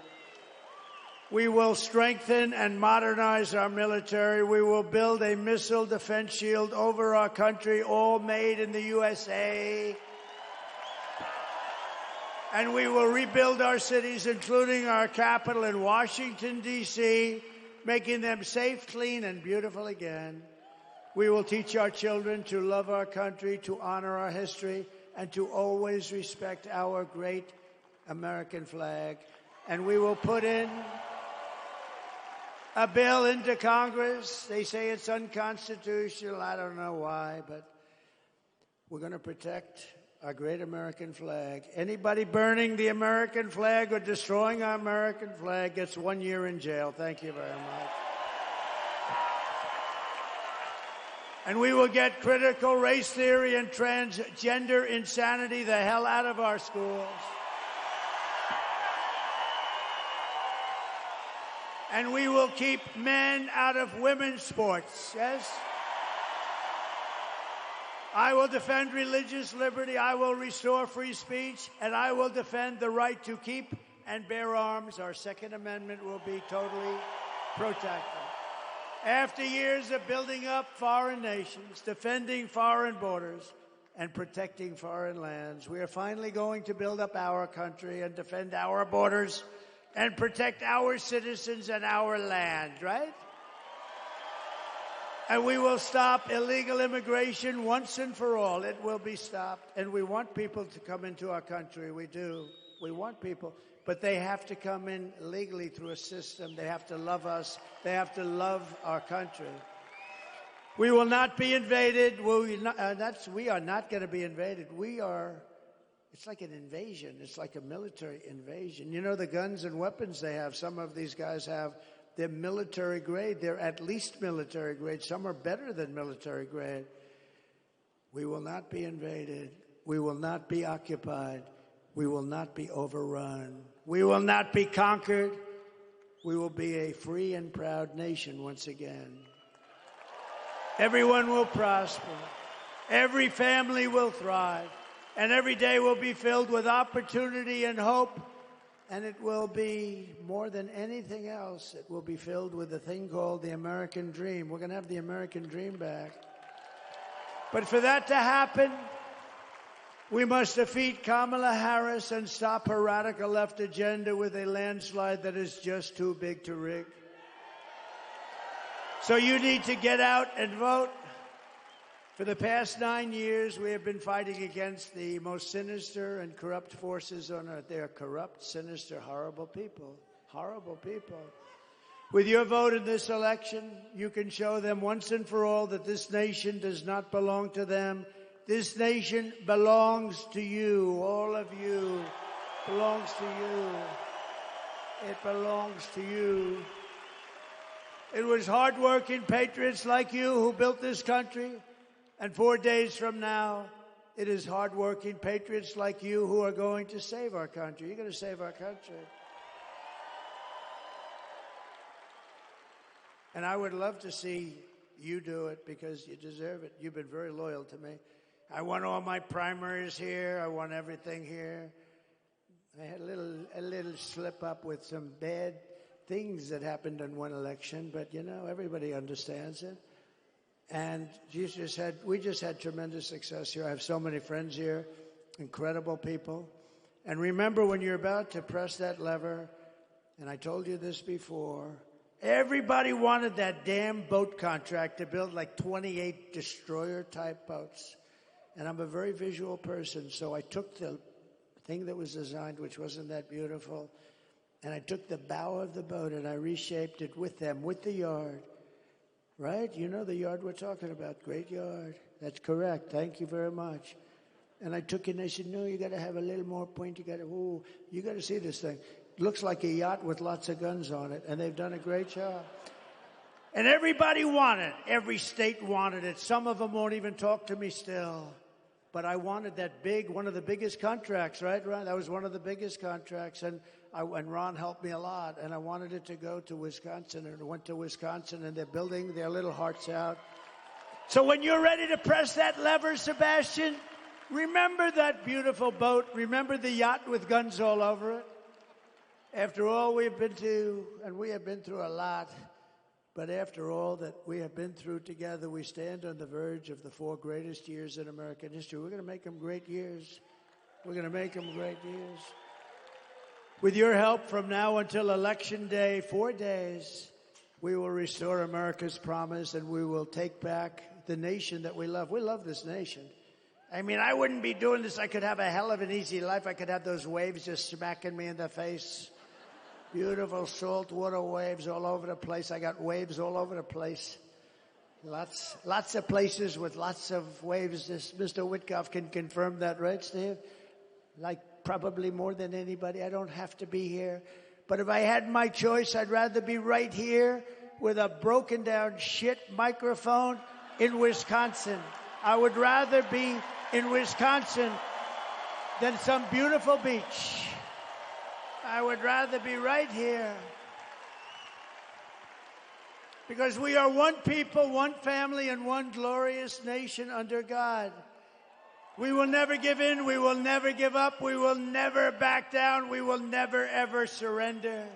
We will strengthen and modernize our military. We will build a missile defense shield over our country, all made in the USA. And we will rebuild our cities, including our capital in Washington, D.C., making them safe, clean, and beautiful again. We will teach our children to love our country, to honor our history, and to always respect our great American flag. And we will put in a bill into Congress. They say it's unconstitutional. I don't know why, but we're going to protect our great American flag. Anybody burning the American flag or destroying our American flag gets 1 year in jail. Thank you very much. And we will get critical race theory and transgender insanity the hell out of our schools. And we will keep men out of women's sports, yes? I will defend religious liberty, I will restore free speech, and I will defend the right to keep and bear arms. Our Second Amendment will be totally protected. After years of building up foreign nations, defending foreign borders, and protecting foreign lands, we are finally going to build up our country and defend our borders and protect our citizens and our land, right? And we will stop illegal immigration once and for all. It will be stopped. And we want people to come into our country. We do. We want people. But they have to come in legally through a system. They have to love us. They have to love our country. We will not be invaded. We are not going to be invaded. It's like an invasion. It's like a military invasion. You know, the guns and weapons they have, some of these guys have, they're military grade. They're at least military grade. Some are better than military grade. We will not be invaded. We will not be occupied. We will not be overrun. We will not be conquered. We will be a free and proud nation once again. Everyone will prosper. Every family will thrive. And every day will be filled with opportunity and hope. And it will be, more than anything else, it will be filled with a thing called the American dream. We're going to have the American dream back. But for that to happen, we must defeat Kamala Harris and stop her radical left agenda with a landslide that is just too big to rig. So you need to get out and vote. For the past 9 years, we have been fighting against the most sinister and corrupt forces on earth. They are corrupt, sinister, horrible people. Horrible people. With your vote in this election, you can show them once and for all that this nation does not belong to them. This nation belongs to you. All of you belongs to you. It belongs to you. It was hardworking patriots like you who built this country. And 4 days from now, it is hardworking patriots like you who are going to save our country. You're going to save our country. And I would love to see you do it because you deserve it. You've been very loyal to me. I won all my primaries here. I won everything here. I had a little slip up with some bad things that happened in one election, but you know, everybody understands it. And we just had tremendous success here. I have so many friends here, incredible people. And remember, when you're about to press that lever, and I told you this before, everybody wanted that damn boat contract to build like 28 destroyer-type boats. And I'm a very visual person, so I took the thing that was designed, which wasn't that beautiful, and I took the bow of the boat and I reshaped it with them, with the yard. Right? You know the yard we're talking about. Great yard. That's correct. Thank you very much. And I took it and I said, no, you got to have a little more point. You got to see this thing. It looks like a yacht with lots of guns on it. And they've done a great job. And everybody wanted it. Every state wanted it. Some of them won't even talk to me still. But I wanted that one of the biggest contracts, right, Ron? That was one of the biggest contracts. And Ron helped me a lot, and I wanted it to go to Wisconsin, and it went to Wisconsin, and they're building their little hearts out. So when you're ready to press that lever, Sebastian, remember that beautiful boat. Remember the yacht with guns all over it. After all we've been to, and we have been through a lot, but after all that we have been through together, we stand on the verge of the 4 greatest years in American history. We're going to make them great years. We're going to make them great years. With your help from now until Election Day, 4 days, we will restore America's promise and we will take back the nation that we love. We love this nation. I mean, I wouldn't be doing this. I could have a hell of an easy life. I could have those waves just smacking me in the face. Beautiful saltwater waves all over the place. I got waves all over the place. Lots of places with lots of waves. This Mr. Witkoff can confirm that, right, Steve? Like probably more than anybody. I don't have to be here. But if I had my choice, I'd rather be right here with a broken down shit microphone in Wisconsin. I would rather be in Wisconsin than some beautiful beach. I would rather be right here. Because we are one people, one family, and one glorious nation under God. We will never give in. We will never give up. We will never back down. We will never, ever surrender.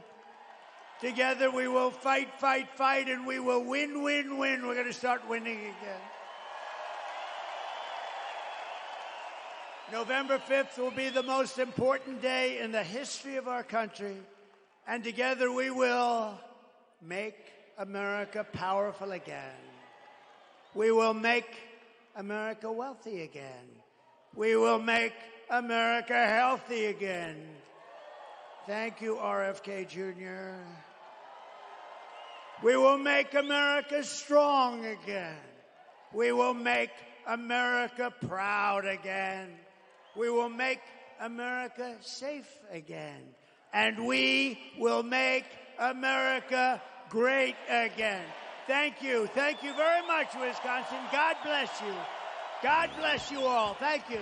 Together we will fight, fight, fight, and we will win, win, win. We're going to start winning again. November 5th will be the most important day in the history of our country. And together we will make America powerful again. We will make America wealthy again. We will make America healthy again. Thank you, RFK Jr. We will make America strong again. We will make America proud again. We will make America safe again. And we will make America great again. Thank you. Thank you very much, Wisconsin. God bless you. God bless you all. Thank you.